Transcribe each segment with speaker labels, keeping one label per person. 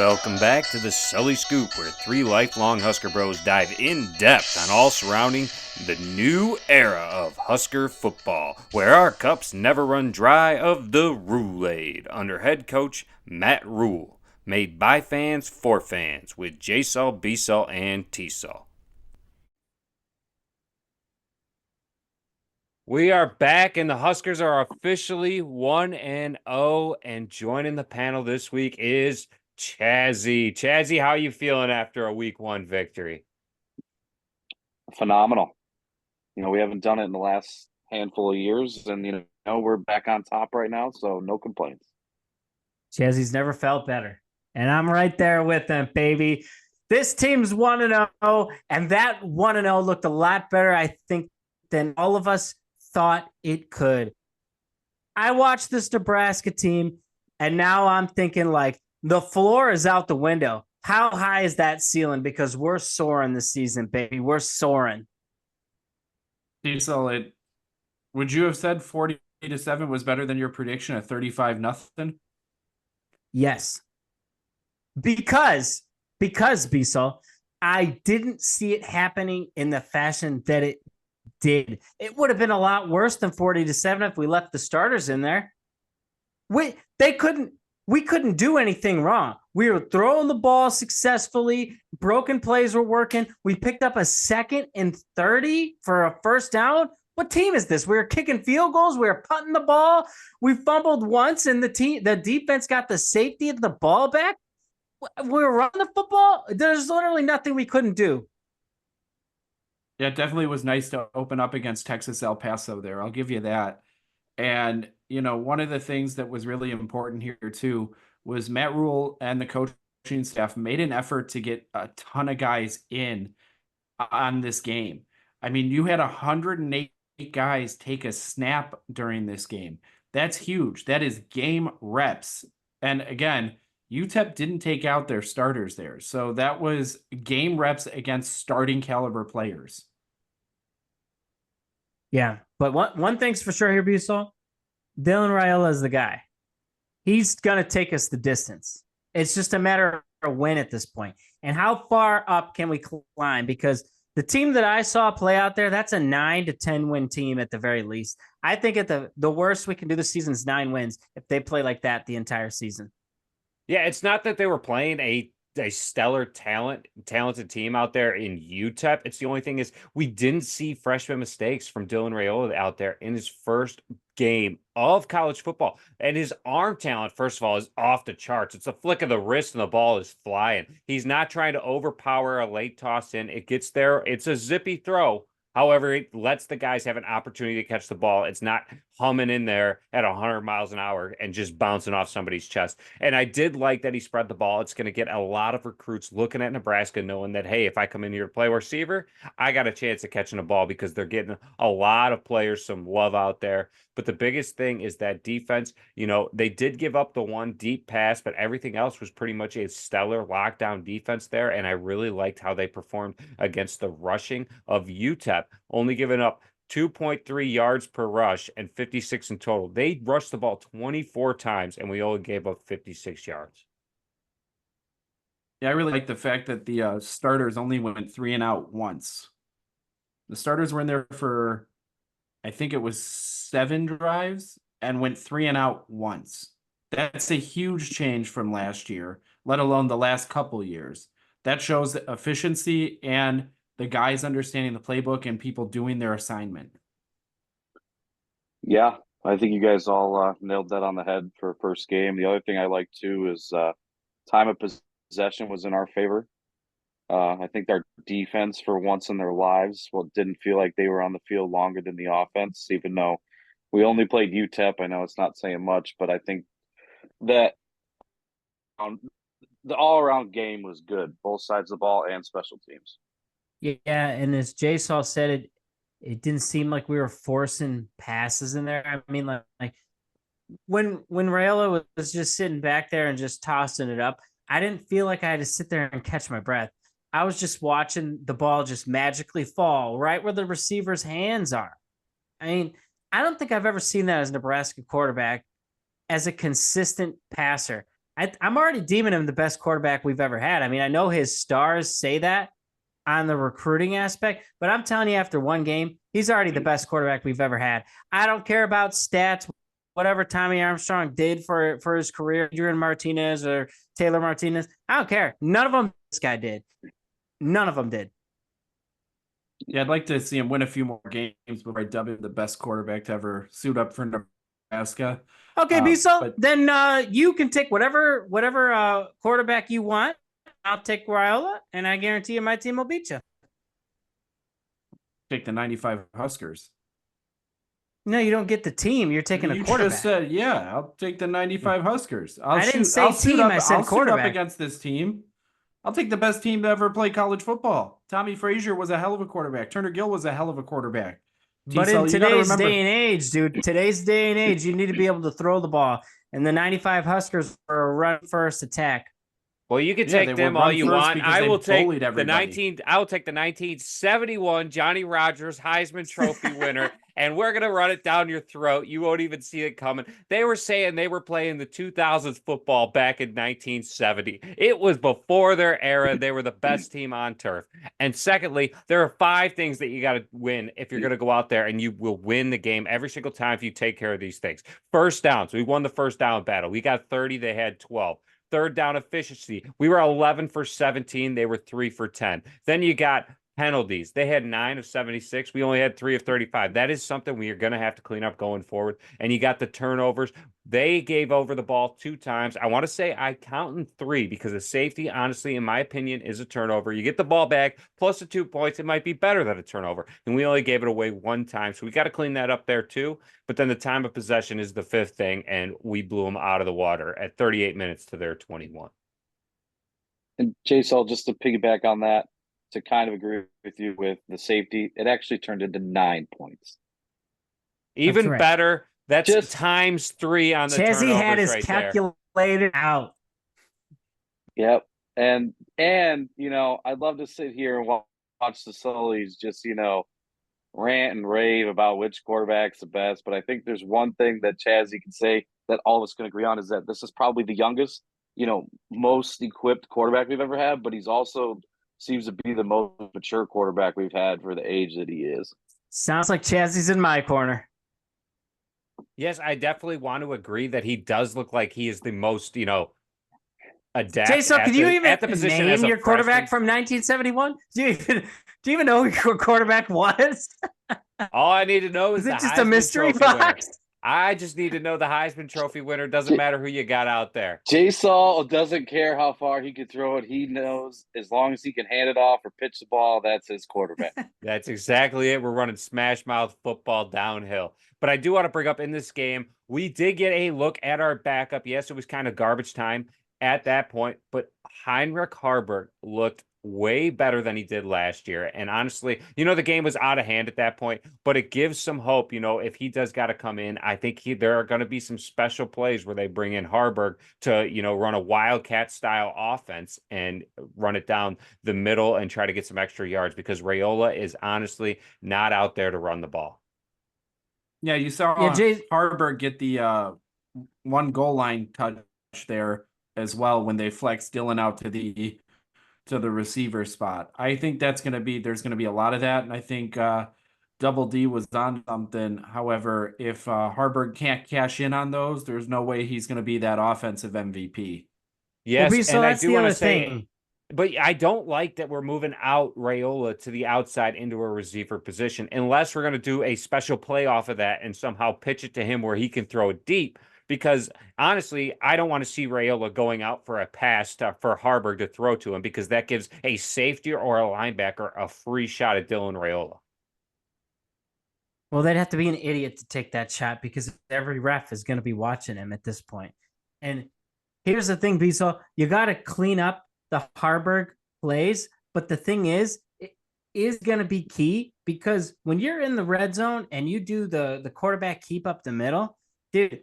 Speaker 1: Welcome back to the Sully Scoop, where three lifelong Husker bros dive in depth on all surrounding the new era of Husker football, where our cups never run dry of the Roulade under head coach Matt Rule. Made by fans for fans with J-Saul, B-Saul, and T-Saul. We are back, and the Huskers are officially 1-0, and joining the panel this week is Chazzy. Chazzy, how are you feeling after a week one victory?
Speaker 2: Phenomenal. We haven't done it in the last handful of years, and we're back on top right now, so no complaints.
Speaker 3: Chazzy's never felt better. And I'm right there with them, baby. This team's 1-0, and that 1-0 looked a lot better, I think, than all of us thought it could. I watched this Nebraska team, and now I'm thinking, like, the floor is out the window. How high is that ceiling? Because we're soaring this season, baby. We're soaring.
Speaker 4: Diesel, would you have said 40-7 was better than your prediction of 35-0?
Speaker 3: Yes. Because Bissell, I didn't see it happening in the fashion that it did. It would have been a lot worse than 40-7 if we left the starters in there. We couldn't do anything wrong. We were throwing the ball successfully. Broken plays were working. We picked up a 2nd and 30 for a first down. What team is this? We were kicking field goals. We were punting the ball. We fumbled once, and the defense got the safety of the ball back. We were running the football. There's literally nothing we couldn't do.
Speaker 4: Yeah, it definitely was nice to open up against Texas El Paso there. I'll give you that. And, one of the things that was really important here, too, was Matt Rule and the coaching staff made an effort to get a ton of guys in on this game. I mean, you had 108 guys take a snap during this game. That's huge. That is game reps. And again, UTEP didn't take out their starters there. So that was game reps against starting caliber players.
Speaker 3: Yeah, but one thing's for sure here, Busol. Dylan Raiola is the guy. He's going to take us the distance. It's just a matter of when at this point. And how far up can we climb? Because the team that I saw play out there, that's a 9 to 10 win team at the very least. I think at the worst we can do this season is 9 wins if they play like that the entire season.
Speaker 1: Yeah, it's not that they were playing a stellar talented team out there in UTEP. It's the only thing is we didn't see freshman mistakes from Dylan Raiola out there in his first game of college football. And his arm talent, first of all, is off the charts. It's a flick of the wrist and the ball is flying. He's not trying to overpower a late toss in. It gets there. It's a zippy throw. However, it lets the guys have an opportunity to catch the ball. It's not humming in there at 100 miles an hour and just bouncing off somebody's chest. And I did like that he spread the ball. It's going to get a lot of recruits looking at Nebraska knowing that, hey, if I come in here to play receiver, I got a chance of catching a ball because they're getting a lot of players some love out there. But the biggest thing is that defense, they did give up the one deep pass, but everything else was pretty much a stellar lockdown defense there. And I really liked how they performed against the rushing of UTEP, only giving up 2.3 yards per rush and 56 in total. They rushed the ball 24 times, and we only gave up 56 yards.
Speaker 4: Yeah, I really like the fact that the starters only went 3 and out once. The starters were in there for, I think it was 7 drives and went 3 and out once. That's a huge change from last year, let alone the last couple years. That shows efficiency and the guys understanding the playbook and people doing their assignment.
Speaker 2: Yeah, I think you guys all nailed that on the head for first game. The other thing I like too is time of possession was in our favor. I think our defense, for once in their lives, didn't feel like they were on the field longer than the offense, even though we only played UTEP. I know it's not saying much, but I think that the all-around game was good, both sides of the ball and special teams.
Speaker 3: Yeah, and as Jay Saul said, it didn't seem like we were forcing passes in there. I mean, like when Raiola was just sitting back there and just tossing it up, I didn't feel like I had to sit there and catch my breath. I was just watching the ball just magically fall right where the receiver's hands are. I mean, I don't think I've ever seen that as a Nebraska quarterback as a consistent passer. I'm already deeming him the best quarterback we've ever had. I mean, I know his stars say that on the recruiting aspect, but I'm telling you, after one game, he's already the best quarterback we've ever had. I don't care about stats, whatever Tommy Armstrong did for his career, Adrian Martinez or Taylor Martinez. I don't care. None of them this guy did. None of them did.
Speaker 4: Yeah, I'd like to see him win a few more games before I dub him the best quarterback to ever suit up for Nebraska.
Speaker 3: Okay, Biso,
Speaker 4: but-
Speaker 3: then you can take whatever quarterback you want. I'll take Raiola, and I guarantee you my team will beat you.
Speaker 4: Take the 95 Huskers.
Speaker 3: No, you don't get the team. You're taking a quarterback.
Speaker 4: Just said, yeah, I'll take the 95 Huskers.
Speaker 3: I didn't say
Speaker 4: I'll suit
Speaker 3: team,
Speaker 4: up,
Speaker 3: I said
Speaker 4: I'll suit
Speaker 3: quarterback.
Speaker 4: up against this team. I'll take the best team to ever play college football. Tommy Frazier was a hell of a quarterback. Turner Gill was a hell of a quarterback.
Speaker 3: But in today's day and age, dude, today's day and age, you need to be able to throw the ball. And the 95 Huskers are a run first attack.
Speaker 1: Well, you can take them all you want. I will take the 1971 Johnny Rodgers Heisman Trophy winner, and we're gonna run it down your throat. You won't even see it coming. They were saying they were playing the 2000s football back in 1970. It was before their era. They were the best team on turf. And secondly, there are 5 things that you got to win if you're gonna go out there, and you will win the game every single time if you take care of these things. First downs. We won the first down battle. We got 30. They had 12. Third down efficiency. We were 11 for 17. They were 3 for 10. Then you got penalties. They had 9 of 76. We only had 3 of 35. That is something we are going to have to clean up going forward. And you got the turnovers. They gave over the ball 2 times. I want to say I count in 3 because a safety, honestly, in my opinion, is a turnover. You get the ball back plus the 2 points. It might be better than a turnover. And we only gave it away 1 time. So we got to clean that up there too. But then the time of possession is the 5th thing. And we blew them out of the water at 38 minutes to their 21.
Speaker 2: And Jason, just to piggyback on that, to kind of agree with you with the safety, it actually turned into 9 points.
Speaker 1: Even
Speaker 3: right.
Speaker 1: better. That's just times 3 on the
Speaker 3: Chazzy
Speaker 1: turnovers
Speaker 3: had his
Speaker 1: right
Speaker 3: calculated out.
Speaker 2: Yep. And you know, I'd love to sit here and watch the Sullys just, you know, rant and rave about which quarterback's the best. But I think there's one thing that Chazzy can say that all of us can agree on is that this is probably the youngest, you know, most equipped quarterback we've ever had, but he's also seems to be the most mature quarterback we've had for the age that he is.
Speaker 3: Sounds like Chazzy's in my corner.
Speaker 1: Yes, I definitely want to agree that he does look like he is the most, you know, adapt.
Speaker 3: Jason, can you even
Speaker 1: at the position
Speaker 3: name
Speaker 1: as a
Speaker 3: your quarterback
Speaker 1: freshman?
Speaker 3: from 1971? Do you even know who your quarterback was?
Speaker 1: All I need to know is
Speaker 3: Is it
Speaker 1: the
Speaker 3: just a
Speaker 1: Heisman
Speaker 3: mystery
Speaker 1: Trophy winner.
Speaker 3: box?
Speaker 1: I just need to know the Heisman Trophy winner. Doesn't matter who you got out there.
Speaker 2: J-Saul doesn't care how far he could throw it. He knows as long as he can hand it off or pitch the ball, that's his quarterback.
Speaker 1: That's exactly it. We're running smash mouth football downhill. But I do want to bring up in this game, we did get a look at our backup. Yes, it was kind of garbage time at that point, but Heinrich Haarberg looked way better than he did last year. And honestly, you know, the game was out of hand at that point, but it gives some hope. You know, if he does got to come in, I think there are going to be some special plays where they bring in Haarberg to, you know, run a Wildcat style offense and run it down the middle and try to get some extra yards because Raiola is honestly not out there to run the ball.
Speaker 4: Yeah, you saw Haarberg get the 1 goal line touch there as well when they flexed Dillon out to the receiver spot. I think there's going to be a lot of that. And I think Double D was on something. However, if Haarberg can't cash in on those, there's no way he's going to be that offensive MVP.
Speaker 1: Yes,
Speaker 3: well, so
Speaker 1: and I
Speaker 3: that's
Speaker 1: do
Speaker 3: the
Speaker 1: want
Speaker 3: other
Speaker 1: to say,
Speaker 3: thing.
Speaker 1: but I don't like that we're moving out Raiola to the outside into a receiver position unless we're going to do a special play off of that and somehow pitch it to him where he can throw it deep. Because honestly, I don't want to see Raiola going out for a pass for Haarberg to throw to him because that gives a safety or a linebacker a free shot at Dylan Raiola.
Speaker 3: Well, they'd have to be an idiot to take that shot because every ref is going to be watching him at this point. And here's the thing, Biso, you got to clean up the Haarberg plays. But the thing is, it is going to be key because when you're in the red zone and you do the quarterback keep up the middle, dude,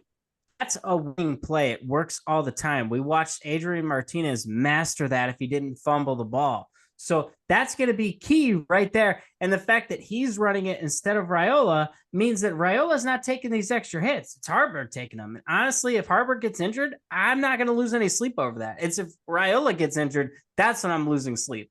Speaker 3: that's a winning play. It works all the time. We watched Adrian Martinez master that if he didn't fumble the ball. So that's going to be key right there. And the fact that he's running it instead of Raiola means that Raiola's not taking these extra hits. It's Harbor taking them. And honestly, if Harbor gets injured, I'm not going to lose any sleep over that. It's if Raiola gets injured, that's when I'm losing sleep.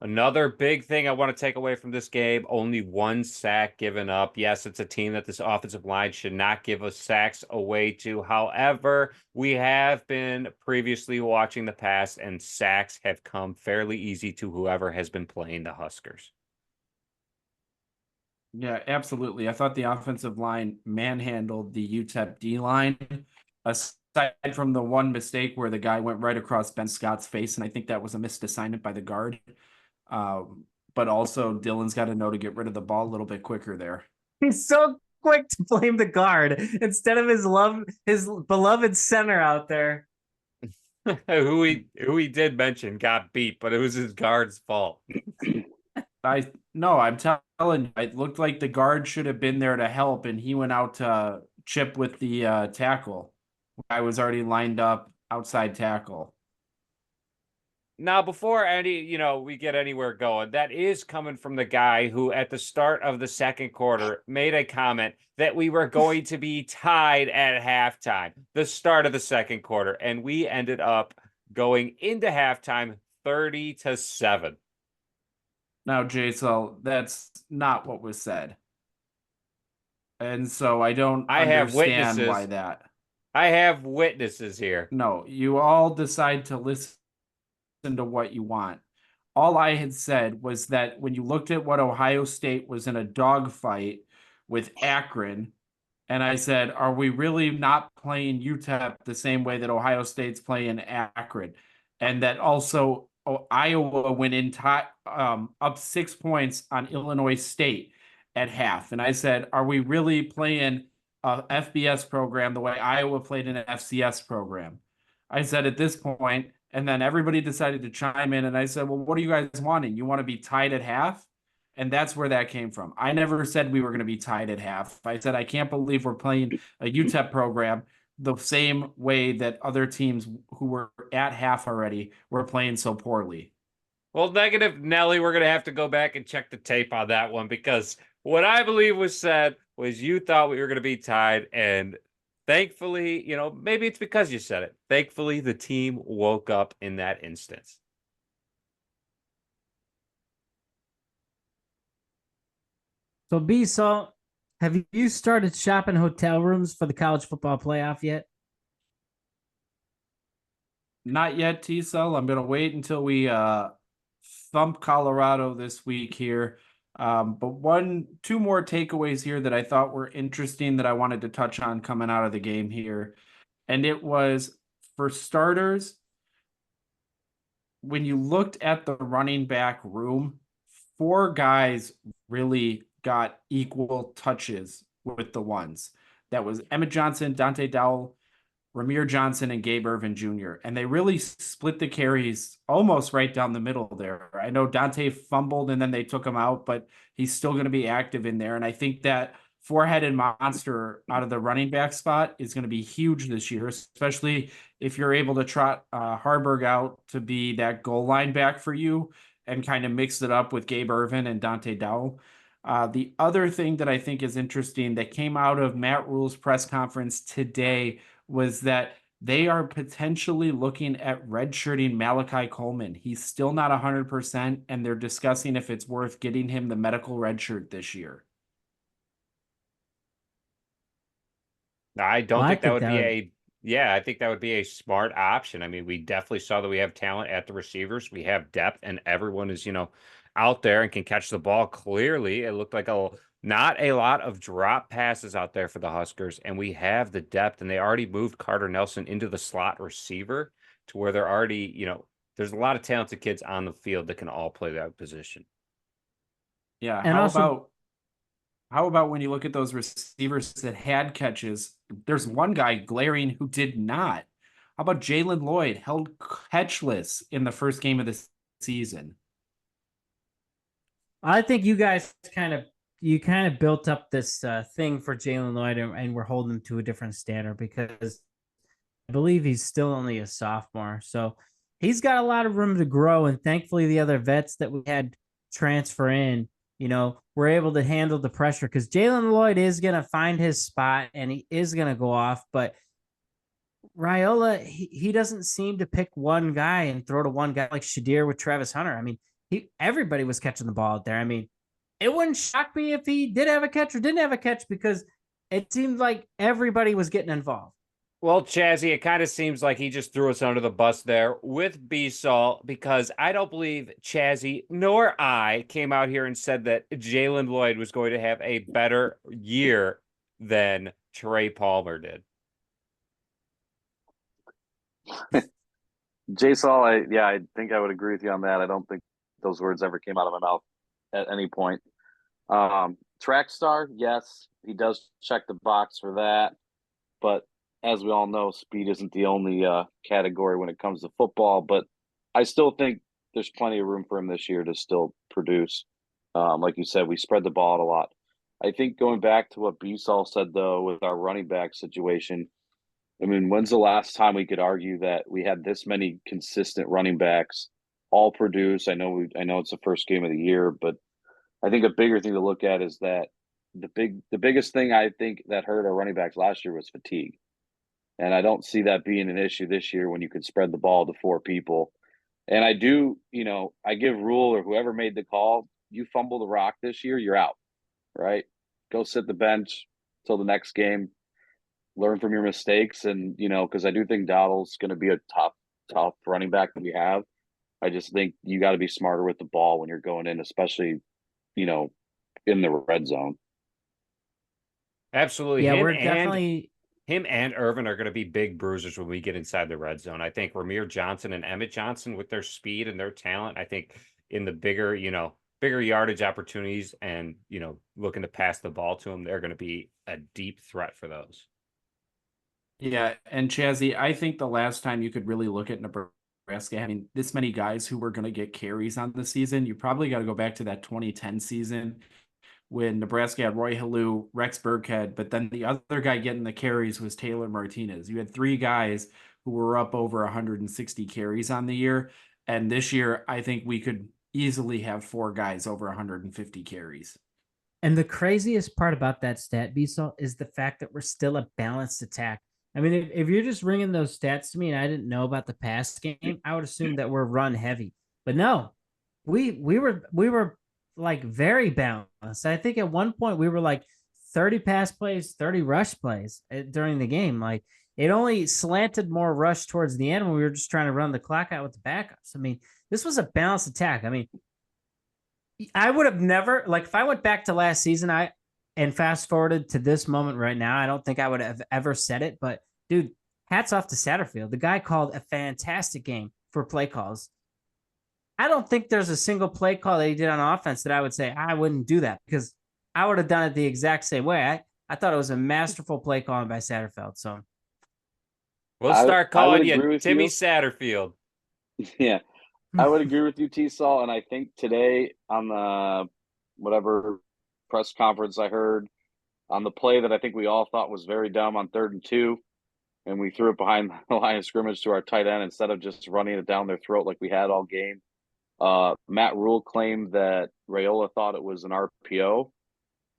Speaker 1: Another big thing I want to take away from this game, only one sack given up. Yes, it's a team that this offensive line should not give us sacks away to. However, we have been previously watching the past, and sacks have come fairly easy to whoever has been playing the Huskers.
Speaker 4: Yeah, absolutely. I thought the offensive line manhandled the UTEP D line, aside from the one mistake where the guy went right across Ben Scott's face, and I think that was a missed assignment by the guard. But also Dylan's got to know to get rid of the ball a little bit quicker there.
Speaker 3: He's so quick to blame the guard instead of his beloved center out there.
Speaker 1: who he did mention got beat, but it was his guard's fault.
Speaker 4: I'm telling you, it looked like the guard should have been there to help, and he went out to chip with the tackle. I was already lined up outside tackle.
Speaker 1: Now, before we get anywhere going, that is coming from the guy who at the start of the second quarter made a comment that we were going to be tied at halftime, the start of the second quarter, and we ended up going into halftime 30-7.
Speaker 4: Now, Jason, that's not what was said. And so I don't understand why that.
Speaker 1: I have witnesses here.
Speaker 4: No, you all decide to listen to what you want. All I had said was that when you looked at what Ohio State was in a dogfight with Akron, and I said, are we really not playing UTEP the same way that Ohio State's playing Akron? And that also Iowa went in up 6 points on Illinois State at half. And I said, are we really playing a FBS program the way Iowa played in an FCS program? I said at this point, and then everybody decided to chime in, and I said, well, what are you guys wanting? You want to be tied at half? And that's where that came from. I never said we were going to be tied at half. I said, I can't believe we're playing a UTEP program the same way that other teams who were at half already were playing so poorly.
Speaker 1: Well, negative Nelly, we're going to have to go back and check the tape on that one, because what I believe was said was you thought we were going to be tied, and thankfully, maybe it's because you said it. Thankfully, the team woke up in that instance.
Speaker 3: So, B-Salt, have you started shopping hotel rooms for the college football playoff yet?
Speaker 4: Not yet, T-Cell. I'm going to wait until we thump Colorado this week here. But two more takeaways here that I thought were interesting that I wanted to touch on coming out of the game here. And it was, for starters, when you looked at the running back room, 4 guys really got equal touches with the ones. That was Emmett Johnson, Dante Dowell, Ramir Johnson, and Gabe Irvin Jr. And they really split the carries almost right down the middle there. I know Dante fumbled and then they took him out, but he's still going to be active in there. And I think that 4-headed monster out of the running back spot is going to be huge this year, especially if you're able to trot Harburg out to be that goal line back for you and kind of mix it up with Gabe Irvin and Dante Dowell. The other thing that I think is interesting that came out of Matt Rule's press conference today was that they are potentially looking at redshirting Malachi Coleman. He's still not 100%, and they're discussing if it's worth getting him the medical redshirt this year.
Speaker 1: I don't think that would be I think that would be a smart option. I mean, we definitely saw that we have talent at the receivers. We have depth, and everyone is, out there and can catch the ball clearly. It looked like not a lot of drop passes out there for the Huskers, and we have the depth, and they already moved Carter Nelson into the slot receiver to where they're already, there's a lot of talented kids on the field that can all play that position.
Speaker 4: Yeah. And how about when you look at those receivers that had catches, there's one guy glaring who did not. How about Jalen Lloyd, held catchless in the first game of the season?
Speaker 3: I think you guys kind of built up this thing for Jalen Lloyd, and we're holding him to a different standard because I believe he's still only a sophomore. So he's got a lot of room to grow. And thankfully, the other vets that we had transfer in, were able to handle the pressure because Jalen Lloyd is going to find his spot and he is going to go off. But Raiola, he doesn't seem to pick one guy and throw to one guy like Shadir with Travis Hunter. I mean, everybody was catching the ball out there. I mean, it wouldn't shock me if he did have a catch or didn't have a catch because it seemed like everybody was getting involved.
Speaker 1: Well, Chazzy, it kind of seems like he just threw us under the bus there with B-Sol because I don't believe Chazzy nor I came out here and said that Jalen Lloyd was going to have a better year than Trey Palmer did.
Speaker 2: J-Sol, I think I would agree with you on that. I don't think those words ever came out of my mouth at any point. Track star, yes, he does check the box for that. But as we all know, speed isn't the only category when it comes to football. But I still think there's plenty of room for him this year to still produce. Like you said, we spread the ball out a lot. I think going back to what B-Sol said, though, with our running back situation, I mean, when's the last time we could argue that we had this many consistent running backs all produce? I know it's the first game of the year, but I think a bigger thing to look at is that the biggest thing I think that hurt our running backs last year was fatigue. And I don't see that being an issue this year when you could spread the ball to 4 people. And I do, I give Rule or whoever made the call, you fumble the rock this year, you're out, right? Go sit the bench till the next game, learn from your mistakes. And, because I do think Dowdle's going to be a tough running back that we have. I just think you got to be smarter with the ball when you're going in, especially, in the red zone.
Speaker 1: Absolutely.
Speaker 3: Yeah, we're definitely
Speaker 1: him and Irvin are going to be big bruisers when we get inside the red zone. I think Ramir Johnson and Emmett Johnson with their speed and their talent, I think in the bigger yardage opportunities and, looking to pass the ball to them, they're going to be a deep threat for those.
Speaker 4: Yeah, and Chazzy, I think the last time you could really look at Nebraska having this many guys who were going to get carries on the season, you probably got to go back to that 2010 season when Nebraska had Roy Halou, Rex Burkhead, but then the other guy getting the carries was Taylor Martinez. You had 3 guys who were up over 160 carries on the year. And this year, I think we could easily have 4 guys over 150 carries.
Speaker 3: And the craziest part about that stat, B-Sol, is the fact that we're still a balanced attack. I mean, if you're just ringing those stats to me and I didn't know about the pass game, I would assume that we're run heavy. But no, we were like very balanced. I think at one point we were like 30 pass plays, 30 rush plays during the game. Like it only slanted more rush towards the end when we were just trying to run the clock out with the backups. I mean, this was a balanced attack. I mean, I would have never, like, if I went back to last season, and fast forwarded to this moment right now, I don't think I would have ever said it, but dude, hats off to Satterfield. The guy called a fantastic game for play calls. I don't think there's a single play call that he did on offense that I would say I wouldn't do that because I would have done it the exact same way. I thought it was a masterful play calling by Satterfield. So
Speaker 1: we'll start calling you Timmy
Speaker 2: you.
Speaker 1: Satterfield.
Speaker 2: Yeah, I would agree with you, T-Sol. And I think today on the whatever press conference I heard on the play that I think we all thought was very dumb on 3rd and 2, and we threw it behind the line of scrimmage to our tight end instead of just running it down their throat like we had all game. Matt Rule claimed that Raiola thought it was an RPO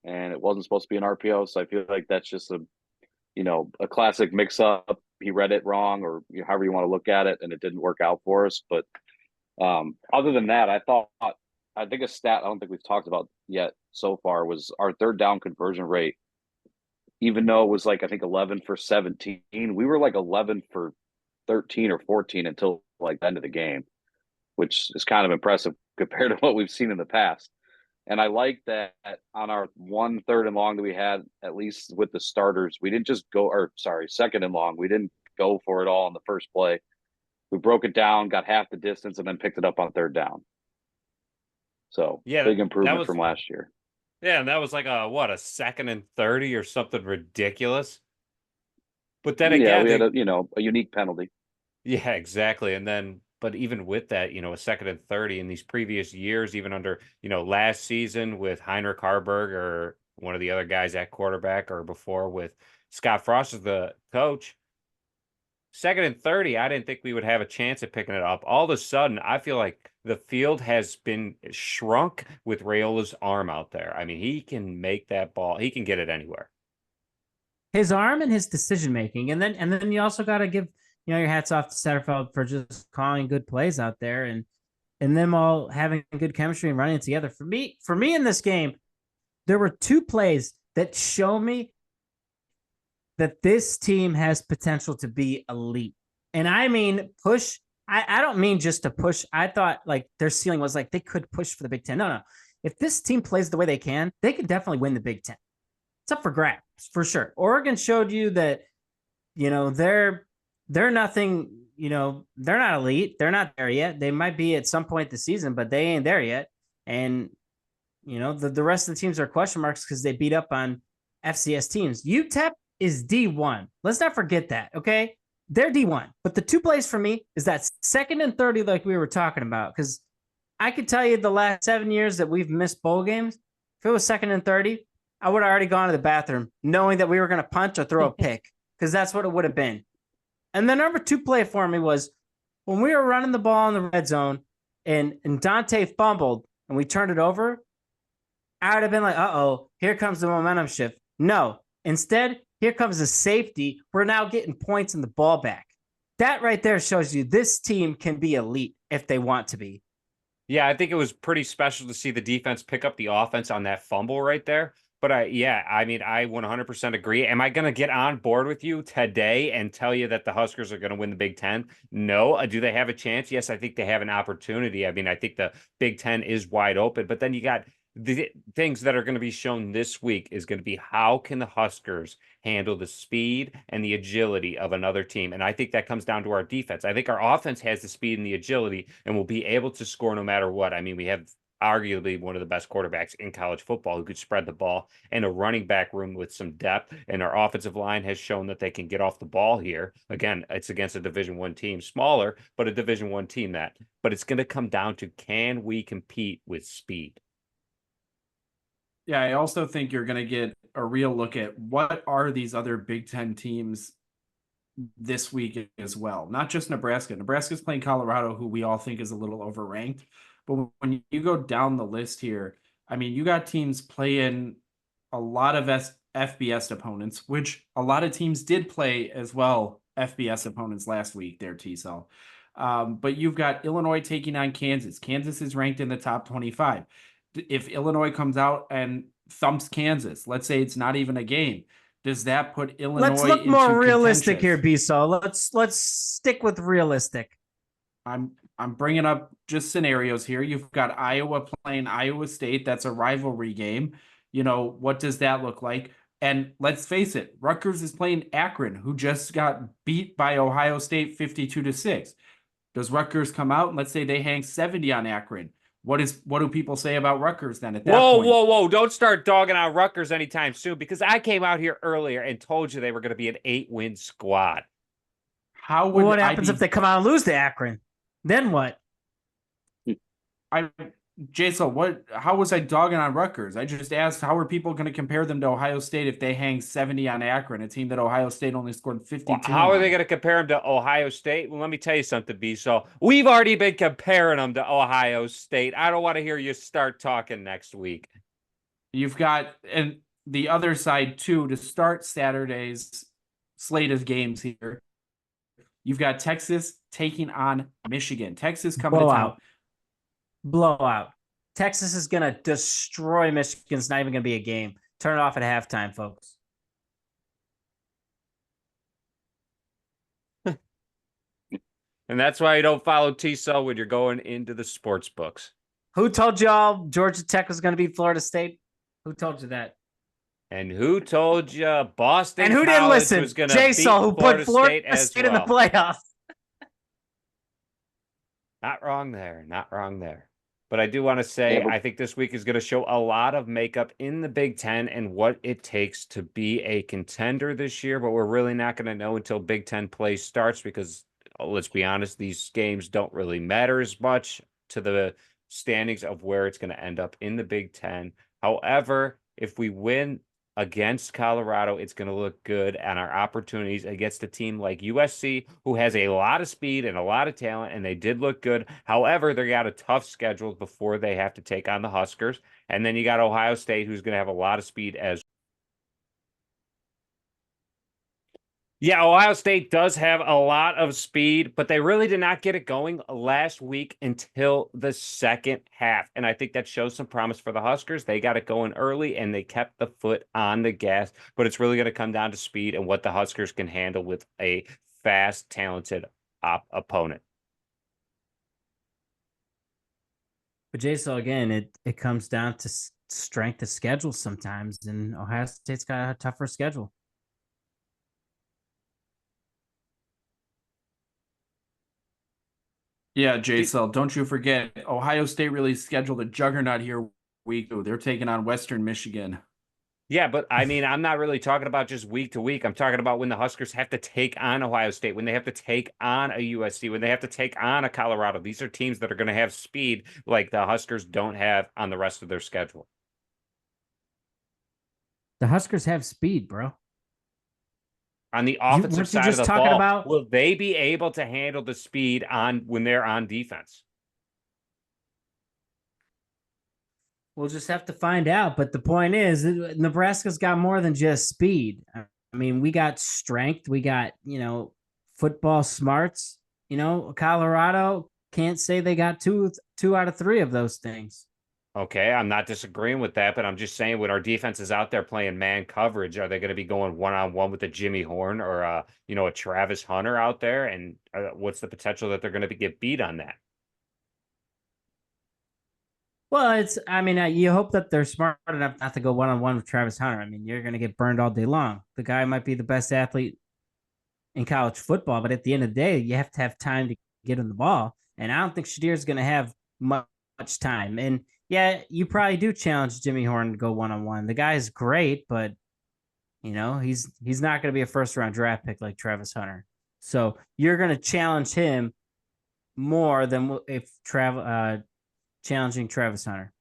Speaker 2: and it wasn't supposed to be an RPO. So I feel like that's just a classic mix up. He read it wrong or however you want to look at it, and it didn't work out for us. But other than that, I think a stat I don't think we've talked about yet so far was our 3rd down conversion rate. Even though it was like, I think 11 for 17, we were like 11 for 13 or 14 until like the end of the game, which is kind of impressive compared to what we've seen in the past. And I like that on our 1 3rd and long that we had, at least with the starters, we didn't just go, 2nd and long. We didn't go for it all on the first play. We broke it down, got half the distance, and then picked it up on 3rd down. So
Speaker 1: yeah,
Speaker 2: big improvement from last year.
Speaker 1: Yeah, and that was like a 2nd and 30 or something ridiculous. But then again,
Speaker 2: we had a unique penalty.
Speaker 1: Yeah, exactly. And then, but even with that, a 2nd and 30 in these previous years, even under, last season with Heinrich Harburg or one of the other guys at quarterback or before with Scott Frost as the coach, Second and 30, I didn't think we would have a chance at picking it up. All of a sudden, I feel like the field has been shrunk with Raiola's arm out there. I mean, he can make that ball. He can get it anywhere.
Speaker 3: His arm and his decision making, and then you also got to give your hats off to Satterfeld for just calling good plays out there, and them all having good chemistry and running together. For me in this game, there were two plays that show me that this team has potential to be elite. And I mean, push. I don't mean just to push. I thought like their ceiling was like they could push for the Big Ten. No. If this team plays the way they can definitely win the Big Ten. It's up for grabs for sure. Oregon showed you that, they're nothing, they're not elite. They're not there yet. They might be at some point this season, but they ain't there yet. And, the rest of the teams are question marks because they beat up on FCS teams. UTEP is D1. Let's not forget that, okay? They're D1. But the two plays for me is that second and 30 like we were talking about, because I could tell you the last 7 years that we've missed bowl games, if it was second and 30, I would have already gone to the bathroom knowing that we were going to punch or throw a pick because that's what it would have been. And the number two play for me was when we were running the ball in the red zone and Dante fumbled and we turned it over, I would have been like, uh-oh, here comes the momentum shift. No, instead, here comes the safety. We're now getting points in the ball back. That right there shows you this team can be elite if they want to be.
Speaker 1: Yeah, I think it was pretty special to see the defense pick up the offense on that fumble right there. But I 100% agree. Am I going to get on board with you today and tell you that the Huskers are going to win the Big Ten? No. Do they have a chance? Yes, I think they have an opportunity. I mean, I think the Big Ten is wide open, but then you got the things that are going to be shown this week is going to be how can the Huskers handle the speed and the agility of another team. And I think that comes down to our defense. I think our offense has the speed and the agility and will be able to score no matter what. I mean, we have arguably one of the best quarterbacks in college football who could spread the ball and a running back room with some depth. And our offensive line has shown that they can get off the ball here. Again, it's against a Division I team, smaller, but a Division I team but it's going to come down to, can we compete with speed?
Speaker 4: Yeah, I also think you're going to get a real look at what are these other Big Ten teams this week as well. Not just Nebraska. Nebraska's playing Colorado, who we all think is a little overranked. But when you go down the list here, I mean, you got teams playing a lot of FBS opponents, which a lot of teams did play as well, FBS opponents last week there, T-Cell. But you've got Illinois taking on Kansas. Kansas is ranked in the top 25. If Illinois comes out and thumps Kansas, let's say it's not even a game, does that put Illinois
Speaker 3: Let's look more realistic
Speaker 4: contention?
Speaker 3: here, Biso. Let's stick with realistic.
Speaker 4: I'm bringing up just scenarios here. You've got Iowa playing Iowa State. That's a rivalry game. What does that look like? And let's face it, Rutgers is playing Akron, who just got beat by Ohio State 52-6. Does Rutgers come out and let's say they hang 70 on Akron? What do people say about Rutgers then at that point?
Speaker 1: Whoa. Don't start dogging on Rutgers anytime soon, because I came out here earlier and told you they were going to be an 8-win squad.
Speaker 3: What happens if they come out and lose to Akron? Then what?
Speaker 4: Jason, how was I dogging on Rutgers? I just asked, how are people going to compare them to Ohio State if they hang 70 on Akron, a team that Ohio State only scored 52
Speaker 1: Well, how are they going to compare them to Ohio State? Well, let me tell you something, B-So. We've already been comparing them to Ohio State. I don't want to hear you start talking next week.
Speaker 4: You've got, and the other side, too, to start Saturday's slate of games here. You've got Texas taking on Michigan. Texas coming to town.
Speaker 3: Blowout. Texas is going to destroy Michigan. It's not even going to be a game. Turn it off at halftime, folks.
Speaker 1: And that's why you don't follow T-Cell when you're going into the sports books.
Speaker 3: Who told y'all Georgia Tech was going to beat Florida State? Who told you that?
Speaker 1: And who told you Boston
Speaker 3: and who
Speaker 1: College
Speaker 3: didn't listen?
Speaker 1: was going to beat
Speaker 3: J-Sol, who
Speaker 1: Florida
Speaker 3: put Florida
Speaker 1: State
Speaker 3: in the playoffs.
Speaker 1: Not wrong there. But I do want to say, I think this week is going to show a lot of makeup in the Big Ten and what it takes to be a contender this year. But we're really not going to know until Big Ten play starts because, let's be honest, these games don't really matter as much to the standings of where it's going to end up in the Big Ten. However, if we win against Colorado, it's going to look good, and our opportunities against a team like USC, who has a lot of speed and a lot of talent, and they did look good. However, they got a tough schedule before they have to take on the Huskers. And then you got Ohio State, who's going to have a lot of speed as Yeah, Ohio State does have a lot of speed, but they really did not get it going last week until the second half. And I think that shows some promise for the Huskers. They got it going early and they kept the foot on the gas, but it's really going to come down to speed and what the Huskers can handle with a fast, talented opponent.
Speaker 3: But Jason, again, it comes down to strength of schedule sometimes, and Ohio State's got a tougher schedule.
Speaker 4: Yeah, Jason, don't you forget, Ohio State really scheduled a juggernaut here week 2. They're taking on Western Michigan.
Speaker 1: Yeah, but I mean, I'm not really talking about just week to week. I'm talking about when the Huskers have to take on Ohio State, when they have to take on a USC, when they have to take on a Colorado. These are teams that are going to have speed like the Huskers don't have on the rest of their schedule.
Speaker 3: The Huskers have speed, bro.
Speaker 1: On the offensive side of the ball, will they be able to handle the speed on when they're on defense?
Speaker 3: We'll just have to find out. But the point is, Nebraska's got more than just speed. I mean, we got strength. We got, football smarts. Colorado can't say they got two out of 3 of those things.
Speaker 1: Okay, I'm not disagreeing with that, but I'm just saying when our defense is out there playing man coverage, are they going to be going one-on-one with a Jimmy Horn or a Travis Hunter out there? And what's the potential that they're going to get beat on that?
Speaker 3: Well, you hope that they're smart enough not to go one-on-one with Travis Hunter. I mean, you're going to get burned all day long. The guy might be the best athlete in college football, but at the end of the day, you have to have time to get him the ball. And I don't think Shadir's going to have much time. And yeah, you probably do challenge Jimmy Horn to go one-on-one. The guy's great, but he's not going to be a first-round draft pick like Travis Hunter. So you're going to challenge him more than if challenging Travis Hunter.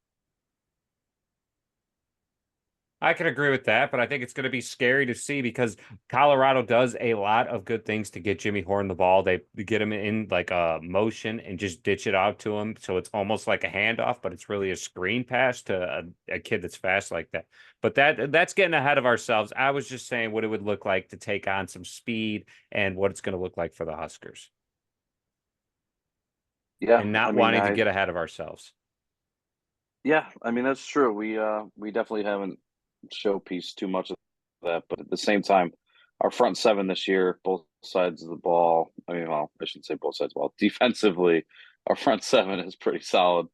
Speaker 1: I can agree with that, but I think it's going to be scary to see because Colorado does a lot of good things to get Jimmy Horn the ball. They get him in like a motion and just ditch it out to him. So it's almost like a handoff, but it's really a screen pass to a kid that's fast like that. But that's getting ahead of ourselves. I was just saying what it would look like to take on some speed and what it's going to look like for the Huskers.
Speaker 2: Yeah.
Speaker 1: And not wanting to get ahead of ourselves.
Speaker 2: Yeah, I mean, that's true. We definitely haven't showpiece too much of that, but at the same time, our front 7 this year, both sides of the ball. I mean, well, I shouldn't say both sides of the ball. Defensively, our front 7 is pretty solid.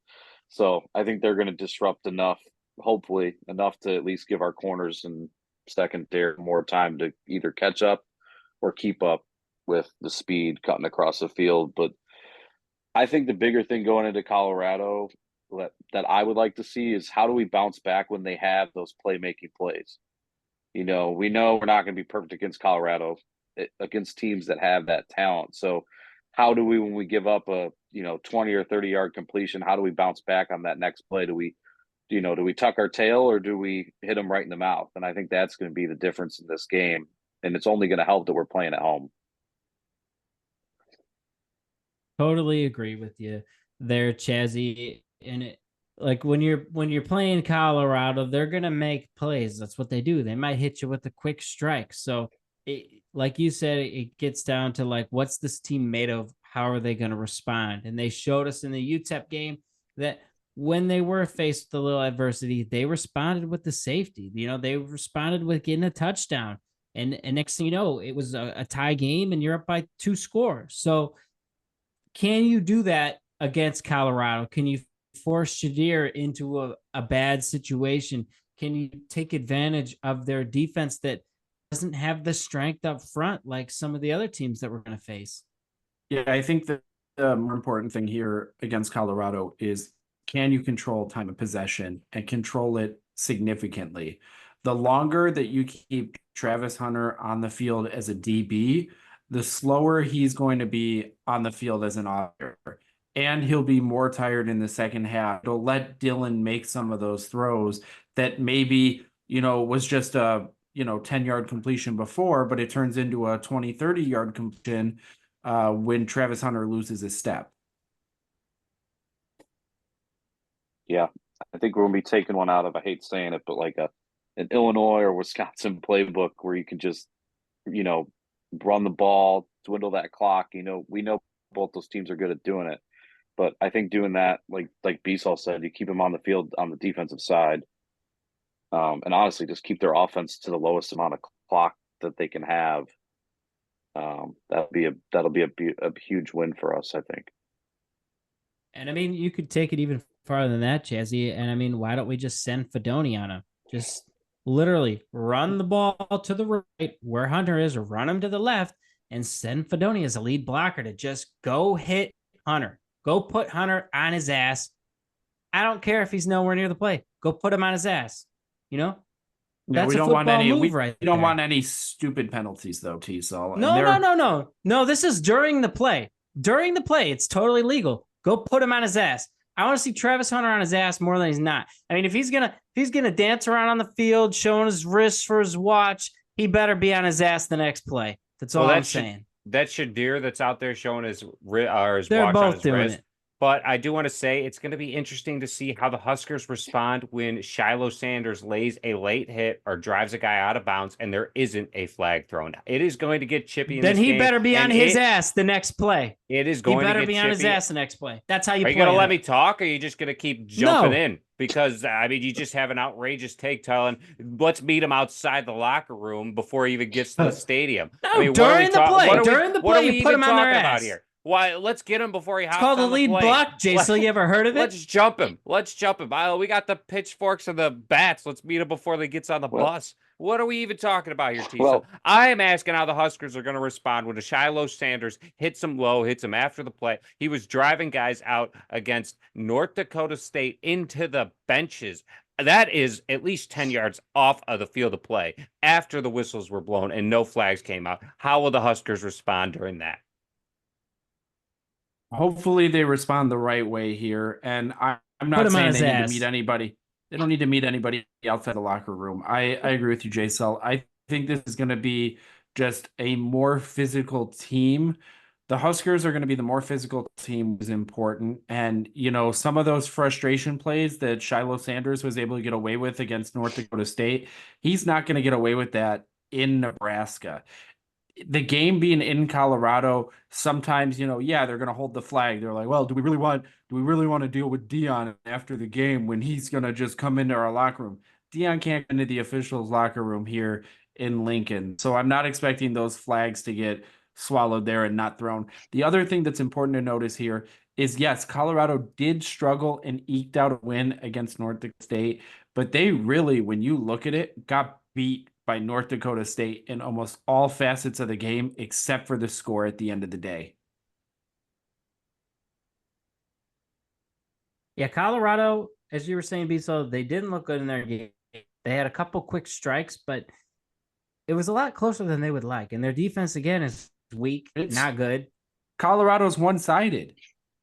Speaker 2: So I think they're going to disrupt enough, hopefully enough to at least give our corners and secondary more time to either catch up or keep up with the speed cutting across the field. But I think the bigger thing going into Colorado that I would like to see is how do we bounce back when they have those playmaking plays? We know we're not going to be perfect against Colorado, against teams that have that talent. So how do we, when we give up a 20 or 30-yard completion, how do we bounce back on that next play? Do we tuck our tail or do we hit them right in the mouth? And I think that's going to be the difference in this game. And it's only going to help that we're playing at home.
Speaker 3: Totally agree with you there, Chazzy. And like when you're playing Colorado, they're gonna make plays. That's what they do. They might hit you with a quick strike. So, like you said, it gets down to like, what's this team made of? How are they going to respond? And they showed us in the UTEP game that when they were faced with a little adversity, they responded with the safety. They responded with getting a touchdown. And next thing you know, it was a tie game, and you're up by 2 scores. So, can you do that against Colorado? Can you force Shadir into a bad situation? Can you take advantage of their defense that doesn't have the strength up front like some of the other teams that we're going to face?
Speaker 4: Yeah, I think that the more important thing here against Colorado is, can you control time of possession and control it significantly? The longer that you keep Travis Hunter on the field as a DB, the slower he's going to be on the field as an offensive. And he'll be more tired in the second half. It'll let Dylan make some of those throws that maybe was just a, 10-yard completion before, but it turns into a 20, 30-yard completion when Travis Hunter loses his step.
Speaker 2: Yeah, I think we're gonna be taking one out of, I hate saying it, but like an Illinois or Wisconsin playbook where you can just, run the ball, dwindle that clock. We know both those teams are good at doing it, but I think doing that, like Beasall said, you keep them on the field on the defensive side, and honestly, just keep their offense to the lowest amount of clock that they can have. That'll be a huge win for us, I think.
Speaker 3: And I mean, you could take it even farther than that, Chazzy. And I mean, why don't we just send Fedoni on him? Just literally run the ball to the right where Hunter is, or run him to the left, and send Fedoni as a lead blocker to just go hit Hunter. Go put Hunter on his ass. I don't care if he's nowhere near the play. Go put him on his ass.
Speaker 4: Yeah,
Speaker 3: That's
Speaker 4: we
Speaker 3: a
Speaker 4: don't want
Speaker 3: football
Speaker 4: any.
Speaker 3: move
Speaker 4: We
Speaker 3: right
Speaker 4: don't
Speaker 3: there.
Speaker 4: want any stupid penalties, though, T-Sol.
Speaker 3: No. This is during the play. During the play, it's totally legal. Go put him on his ass. I want to see Travis Hunter on his ass more than he's not. I mean, if he's gonna dance around on the field, showing his wrists for his watch, he better be on his ass the next play. That's all I'm saying.
Speaker 1: That Shadir that's out there showing his watch
Speaker 3: They're
Speaker 1: on
Speaker 3: both
Speaker 1: his
Speaker 3: doing
Speaker 1: wrist.
Speaker 3: it.
Speaker 1: But I do want to say it's going to be interesting to see how the Huskers respond when Shiloh Sanders lays a late hit or drives a guy out of bounds and there isn't a flag thrown. It is going to get chippy in
Speaker 3: Then
Speaker 1: this
Speaker 3: he
Speaker 1: game,
Speaker 3: better be on his ass the next play.
Speaker 1: It is
Speaker 3: He
Speaker 1: going to
Speaker 3: better
Speaker 1: get
Speaker 3: be
Speaker 1: chippy.
Speaker 3: on his ass the next play. That's how you play.
Speaker 1: Are you going to let
Speaker 3: it.
Speaker 1: me talk, or are you just going to keep jumping
Speaker 3: No.
Speaker 1: in? Because, I mean, you just have an outrageous take telling, let's meet him outside the locker room before he even gets to the stadium.
Speaker 3: No,
Speaker 1: I mean,
Speaker 3: during the play. During the
Speaker 1: what are
Speaker 3: play,
Speaker 1: we
Speaker 3: you put
Speaker 1: even
Speaker 3: him on their
Speaker 1: talking about
Speaker 3: ass.
Speaker 1: here? Why? Let's get him before he hops
Speaker 3: It's called
Speaker 1: on
Speaker 3: the lead
Speaker 1: plane.
Speaker 3: block, Jason. You ever heard of it?
Speaker 1: Let's jump him. Let's jump him. We got the pitchforks and the bats. Let's meet him before he gets on the bus. What are we even talking about here, T?
Speaker 2: Well,
Speaker 1: I am asking how the Huskers are going to respond when a Shiloh Sanders hits him low, hits him after the play. He was driving guys out against North Dakota State into the benches. That is at least 10 yards off of the field of play after the whistles were blown and no flags came out. How will the Huskers respond during that?
Speaker 4: Hopefully they respond the right way here. And I'm not saying they need to meet anybody. They don't need to meet anybody outside the locker room. I agree with you, J-Cell. I think this is going to be just a more physical team. The Huskers are going to be the more physical team, is important. And, some of those frustration plays that Shiloh Sanders was able to get away with against North Dakota State, he's not going to get away with that in Nebraska. The game being in Colorado, sometimes, they're going to hold the flag. They're like, well, do we really want to deal with Dion after the game when he's going to just come into our locker room? Dion can't get into the officials' locker room here in Lincoln. So I'm not expecting those flags to get swallowed there and not thrown. The other thing that's important to notice here is, yes, Colorado did struggle and eked out a win against North Dakota State, but they really, when you look at it, got beat by North Dakota State in almost all facets of the game, except for the score at the end of the day.
Speaker 3: Yeah, Colorado, as you were saying, Beasall, they didn't look good in their game. They had a couple quick strikes, but it was a lot closer than they would like. And their defense, again, is weak, not good.
Speaker 4: Colorado's one-sided.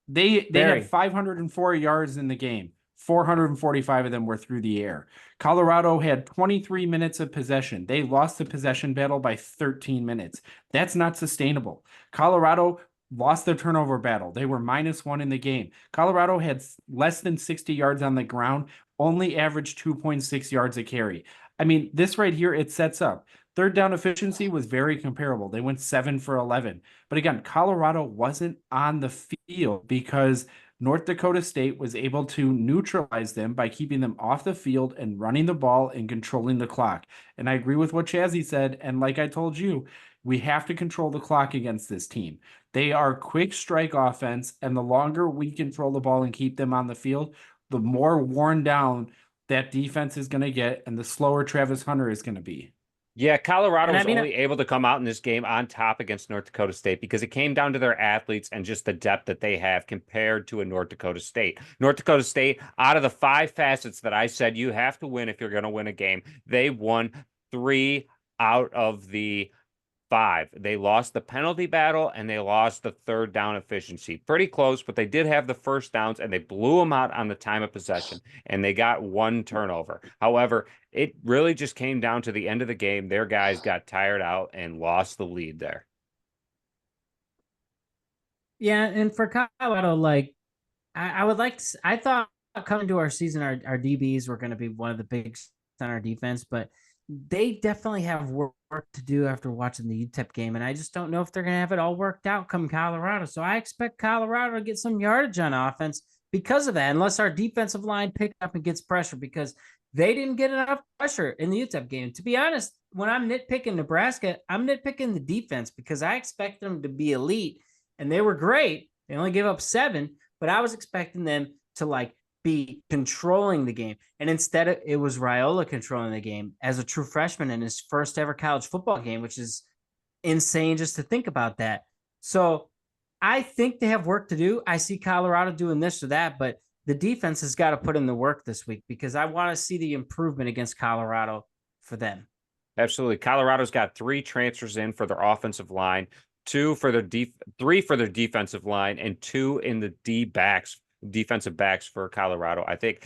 Speaker 4: They had 504 yards in the game. 445 of them were through the air. Colorado had 23 minutes of possession. They lost the possession battle by 13 minutes. That's not sustainable. Colorado lost the turnover battle. They were -1 in the game. Colorado had less than 60 yards on the ground, only averaged 2.6 yards a carry. I mean, this right here, it sets up. Third down efficiency was very comparable. They went 7 for 11. But again, Colorado wasn't on the field because North Dakota State was able to neutralize them by keeping them off the field and running the ball and controlling the clock. And I agree with what Chazzy said. And like I told you, we have to control the clock against this team. They are quick strike offense, and the longer we control the ball and keep them on the field, the more worn down that defense is going to get and the slower Travis Hunter is going to be.
Speaker 1: Yeah, Colorado was only able to come out in this game on top against North Dakota State because it came down to their athletes and just the depth that they have compared to a North Dakota State. North Dakota State, out of the 5 facets that I said you have to win if you're going to win a game, they won 3 out of the 5. They lost the penalty battle and they lost the third down efficiency. Pretty close, but they did have the first downs and they blew them out on the time of possession and they got 1 turnover. However, it really just came down to the end of the game. Their guys got tired out and lost the lead there.
Speaker 3: Yeah, and for Colorado, like I would like to, I thought coming to our season, our DBs were going to be one of the big on our defense, but they definitely have work to do after watching the UTEP game, and I just don't know if they're going to have it all worked out come Colorado. So I expect Colorado to get some yardage on offense because of that, unless our defensive line picks up and gets pressure, because they didn't get enough pressure in the UTEP game. To be honest, when I'm nitpicking Nebraska, I'm nitpicking the defense because I expect them to be elite, and they were great. They only gave up 7, but I was expecting them to like be controlling the game. And instead it was Raiola controlling the game as a true freshman in his first ever college football game, which is insane just to think about that. So I think they have work to do. I see Colorado doing this or that, but the defense has got to put in the work this week because I want to see the improvement against Colorado for them.
Speaker 1: Absolutely. Colorado's got 3 transfers in for their offensive line, 3 for their defensive line, and 2 in the defensive backs for Colorado. I think,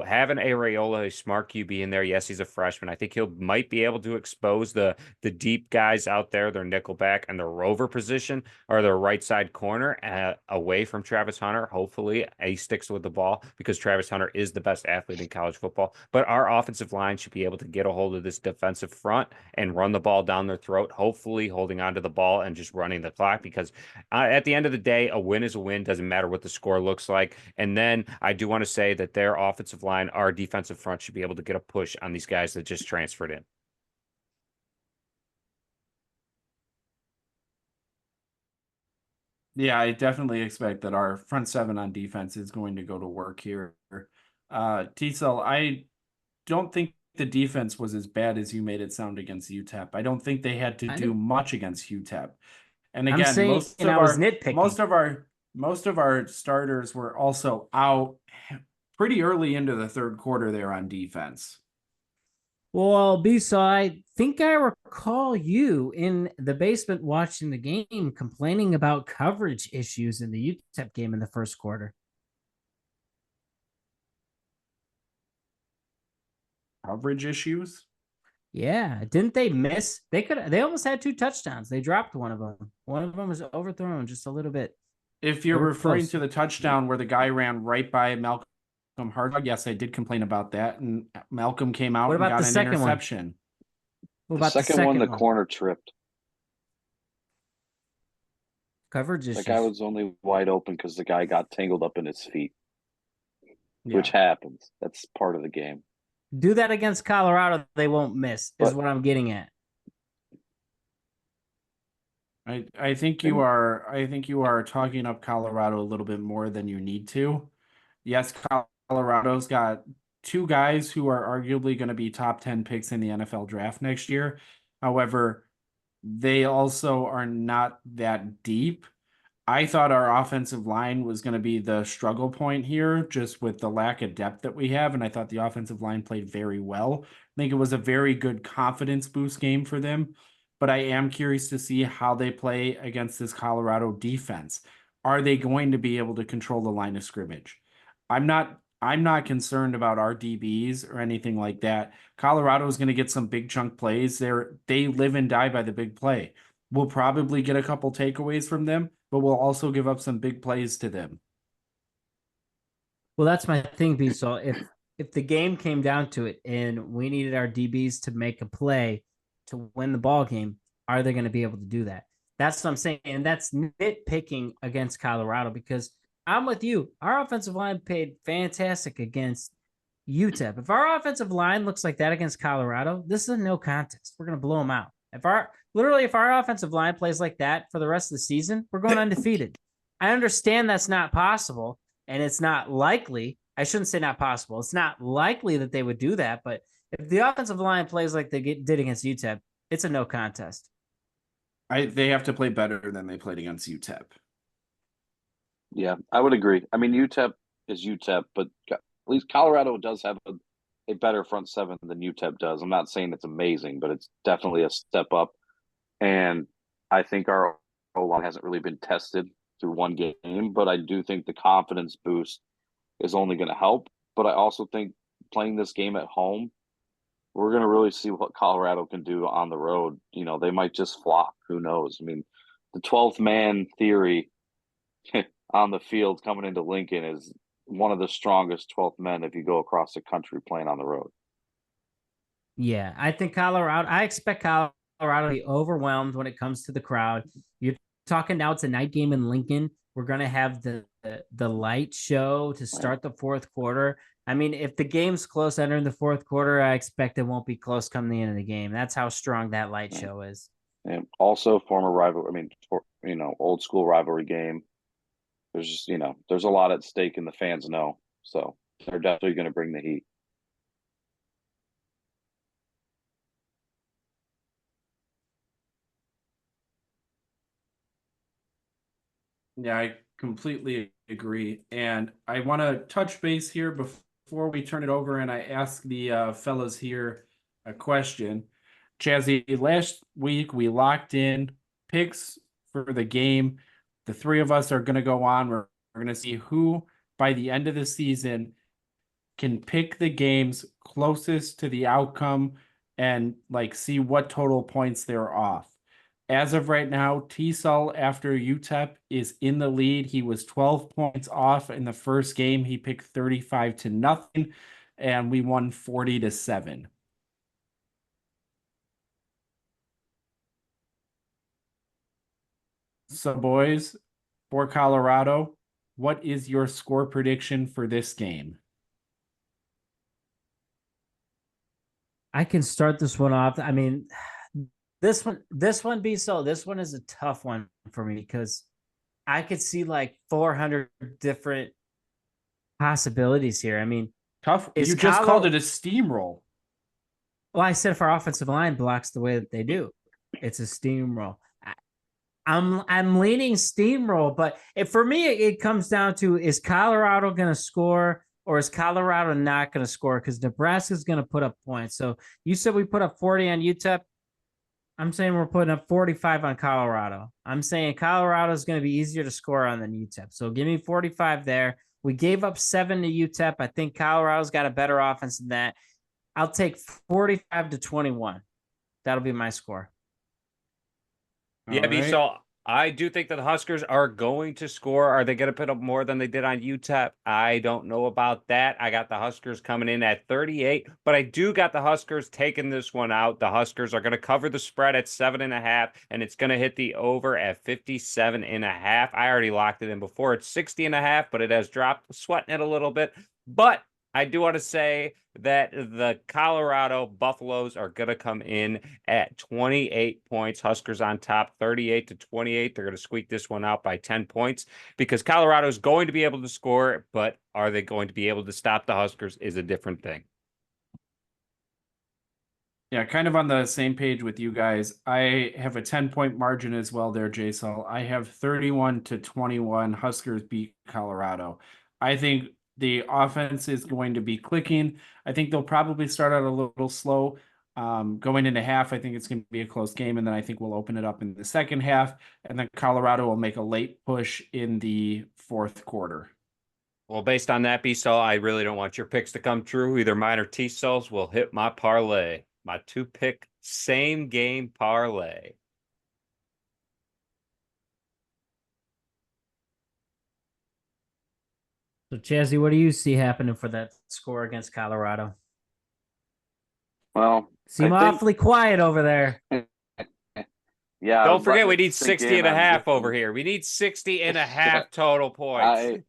Speaker 1: having a Raiola, a smart QB in there, yes, he's a freshman. I think might be able to expose the deep guys out there, their nickelback and the rover position or their right side corner away from Travis Hunter. Hopefully he sticks with the ball because Travis Hunter is the best athlete in college football. But our offensive line should be able to get a hold of this defensive front and run the ball down their throat, hopefully holding onto the ball and just running the clock because at the end of the day, a win is a win. Doesn't matter what the score looks like. And then I do want to say that their offensive line, our defensive front should be able to get a push on these guys that just transferred in.
Speaker 4: Yeah, I definitely expect that our front 7 on defense is going to go to work here. T-Cell, I don't think the defense was as bad as you made it sound against UTEP. I don't think they had to do much against UTEP. And again,
Speaker 3: I'm saying,
Speaker 4: most of our starters were also out pretty early into the third quarter there on defense.
Speaker 3: Well, B-so I think I recall you in the basement watching the game complaining about coverage issues in the UTEP game in the first quarter.
Speaker 4: Coverage issues?
Speaker 3: Yeah, didn't they miss? They almost had 2 touchdowns. They dropped one of them. One of them was overthrown just a little bit.
Speaker 4: If you're referring to the touchdown where the guy ran right by Malcolm Hartog, yes, I did complain about that, and Malcolm came out and got an interception.
Speaker 3: What about
Speaker 2: the second one? The corner tripped.
Speaker 3: Coverage issues.
Speaker 2: The guy was only wide open because the guy got tangled up in his feet, which happens. That's part of the game.
Speaker 3: Do that against Colorado, they won't miss, is what I'm getting at.
Speaker 4: I think you are talking up Colorado a little bit more than you need to. Yes, Colorado's got 2 guys who are arguably going to be top 10 picks in the NFL draft next year. However, they also are not that deep. I thought our offensive line was going to be the struggle point here, just with the lack of depth that we have. And I thought the offensive line played very well. I think it was a very good confidence boost game for them. But I am curious to see how they play against this Colorado defense. Are they going to be able to control the line of scrimmage? I'm not concerned about our DBs or anything like that. Colorado is going to get some big chunk plays. They live and die by the big play. We'll probably get a couple takeaways from them, but we'll also give up some big plays to them.
Speaker 3: Well, that's my thing, B. So if the game came down to it and we needed our DBs to make a play to win the ball game, are they going to be able to do that? That's what I'm saying. And that's nitpicking against Colorado because I'm with you. Our offensive line played fantastic against UTEP. If our offensive line looks like that against Colorado, this is a no contest. We're going to blow them out. If our offensive line plays like that for the rest of the season, we're going undefeated. I understand that's not possible and it's not likely. I shouldn't say not possible. It's not likely that they would do that, but if the offensive line plays like they did against UTEP, it's a no contest.
Speaker 4: They have to play better than they played against UTEP.
Speaker 2: Yeah, I would agree. I mean, UTEP is UTEP, but at least Colorado does have a better front 7 than UTEP does. I'm not saying it's amazing, but it's definitely a step up. And I think our O-line hasn't really been tested through one game, but I do think the confidence boost is only going to help. But I also think playing this game at home, we're going to really see what Colorado can do on the road. You know, they might just flop. Who knows? I mean, the 12th man theory on the field coming into Lincoln is one of the strongest 12th men if you go across the country playing on the road.
Speaker 3: Yeah, I think I expect Colorado to be overwhelmed when it comes to the crowd. You're talking now, it's a night game in Lincoln. We're going to have the light show to start the fourth quarter. I mean, if the game's close entering the fourth quarter, I expect it won't be close come the end of the game. That's how strong that light show is.
Speaker 2: And also former rival, I mean, old school rivalry game. There's just, there's a lot at stake and the fans know. So they're definitely going to bring the heat.
Speaker 4: Yeah, I completely agree. And I want to touch base here before we turn it over and I ask the fellas here a question. Chazzy, last week we locked in picks for the game. The three of us are going to go on. We're going to see who, by the end of the season, can pick the games closest to the outcome and see what total points they're off. As of right now, T-Sull after UTEP is in the lead. He was 12 points off in the first game. He picked 35-0, and we won 40-7. So, boys, for Colorado, what is your score prediction for this game?
Speaker 3: I can start this one off. I mean, this one, this one is a tough one for me because I could see 400 different possibilities here. I mean,
Speaker 4: tough. You just called it a steamroll.
Speaker 3: Well, I said if our offensive line blocks the way that they do, it's a steamroll. I'm leaning steamroll, but for me, it comes down to, is Colorado going to score or is Colorado not going to score? Because Nebraska's going to put up points. So you said we put up 40 on UTEP. I'm saying we're putting up 45 on Colorado. I'm saying Colorado is going to be easier to score on than UTEP. So give me 45 there. We gave up 7 to UTEP. I think Colorado's got a better offense than that. I'll take 45-21. That'll be my score.
Speaker 1: Yeah, right. So I do think that the Huskers are going to score. Are they going to put up more than they did on UTEP? I don't know about that. I got the Huskers coming in at 38, but I do got the Huskers taking this one out. The Huskers are going to cover the spread at 7.5, and it's going to hit the over at 57.5. I already locked it in before. It's 60.5, but it has dropped, sweating it a little bit. But I do want to say that the Colorado Buffaloes are going to come in at 28 points. Huskers on top, 38-28. They're going to squeak this one out by 10 points because Colorado is going to be able to score, but are they going to be able to stop the Huskers is a different thing.
Speaker 4: Yeah, kind of on the same page with you guys. I have a 10-point margin as well there, J-Sol. I have 31-21. Huskers beat Colorado. I think the offense is going to be clicking. I think they'll probably start out a little slow. Going into half, I think it's going to be a close game, and then I think we'll open it up in the second half, and then Colorado will make a late push in the fourth quarter.
Speaker 1: Well, based on that, B-Sol, I really don't want your picks to come true. Either mine or T-Sol's will hit my parlay. My 2-pick same game parlay.
Speaker 3: So, Chazzy, what do you see happening for that score against Colorado?
Speaker 2: Well,
Speaker 3: seem awfully quiet over there.
Speaker 2: Yeah.
Speaker 1: Don't forget, we need 60.5 over here. We need 60.5 total points.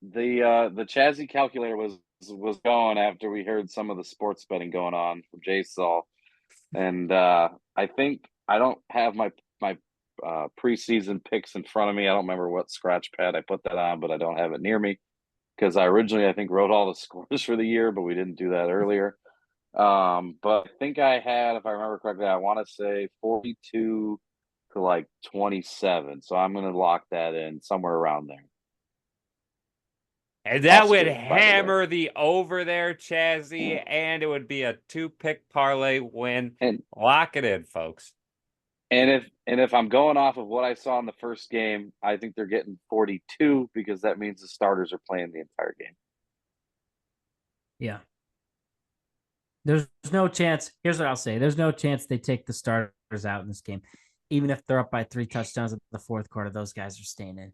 Speaker 2: The Chazzy calculator was going after we heard some of the sports betting going on from J-Sol. And I think I don't have my preseason picks in front of me. I don't remember what scratch pad I put that on, but I don't have it near me because I originally, I think, wrote all the scores for the year, but we didn't do that earlier. But I think I had, if I remember correctly, I want to say 42 to 27. So I'm going to lock that in somewhere around there.
Speaker 1: And that would hammer the over there, Chazzy, and it would be a 2-pick parlay win. And lock it in, folks.
Speaker 2: if I'm going off of what I saw in the first game, I think they're getting 42 because that means the starters are playing the entire game.
Speaker 3: Yeah. There's no chance. Here's what I'll say. There's no chance they take the starters out in this game. Even if they're up by 3 touchdowns in the fourth quarter, those guys are staying in.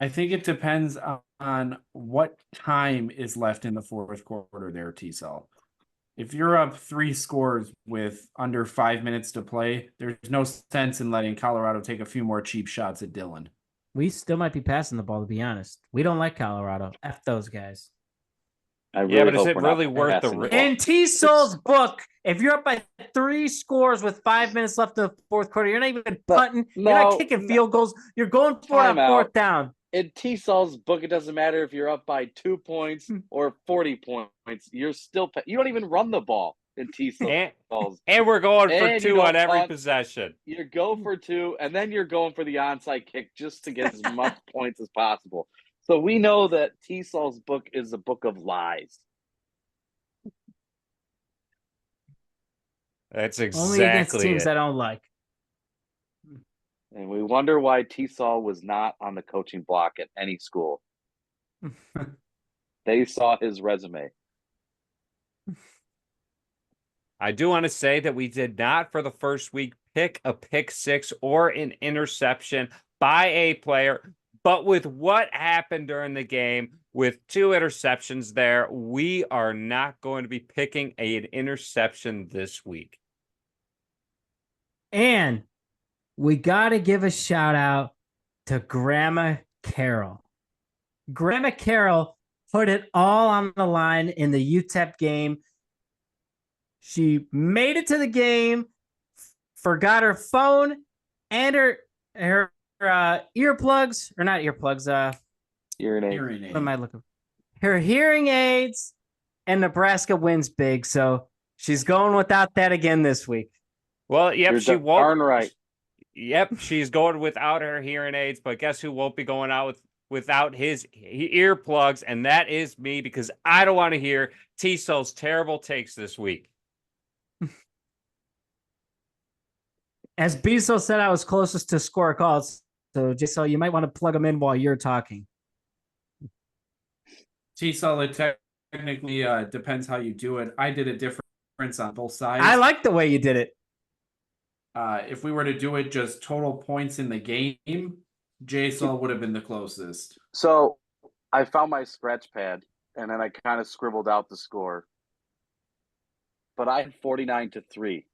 Speaker 4: I think it depends on what time is left in the fourth quarter there, T-Cell. If you're up 3 scores with under 5 minutes to play, there's no sense in letting Colorado take a few more cheap shots at Dillon.
Speaker 3: We still might be passing the ball, to be honest. We don't like Colorado. F those guys.
Speaker 1: But is it really worth the risk?
Speaker 3: In T-Soul's book, if you're up by 3 scores with 5 minutes left in the fourth quarter, you're not even punting. You're not kicking field goals. You're going for it on fourth down.
Speaker 2: In T-Saul's book, it doesn't matter if you're up by 2 points or 40 points. You're still you don't even run the ball in T-Saul's.
Speaker 1: And we're going for 2 on every possession.
Speaker 2: You go for 2, and then you're going for the onside kick just to get as much points as possible. So we know that T-Saul's book is a book of lies.
Speaker 1: That's exactly
Speaker 3: only against teams I don't like.
Speaker 2: And we wonder why T-Saul was not on the coaching block at any school. They saw his resume.
Speaker 1: I do want to say that we did not, for the first week, pick a pick 6 or an interception by a player. But with what happened during the game, with 2 interceptions there, we are not going to be picking an interception this week.
Speaker 3: And we got to give a shout out to Grandma Carol. Grandma Carol put it all on the line in the UTEP game. She made it to the game, forgot her phone and her earplugs, or not earplugs,
Speaker 2: hearing
Speaker 4: aids.
Speaker 3: What am I looking for? Her hearing aids, and Nebraska wins big. So she's going without that again this week.
Speaker 1: Well, yep, she won't.
Speaker 2: Darn right.
Speaker 1: Yep, she's going without her hearing aids, but guess who won't be going out without his earplugs? And that is me, because I don't want to hear T-Soul's terrible takes this week.
Speaker 3: As Biso said, I was closest to score calls. So, J-Soul, you might want to plug them in while you're talking.
Speaker 4: T-Soul, it technically depends how you do it. I did a difference on both sides.
Speaker 3: I like the way you did it.
Speaker 4: If we were to do it just total points in the game, J-Soul would have been the closest.
Speaker 2: So I found my scratch pad, and then I kind of scribbled out the score. But I had 49-3.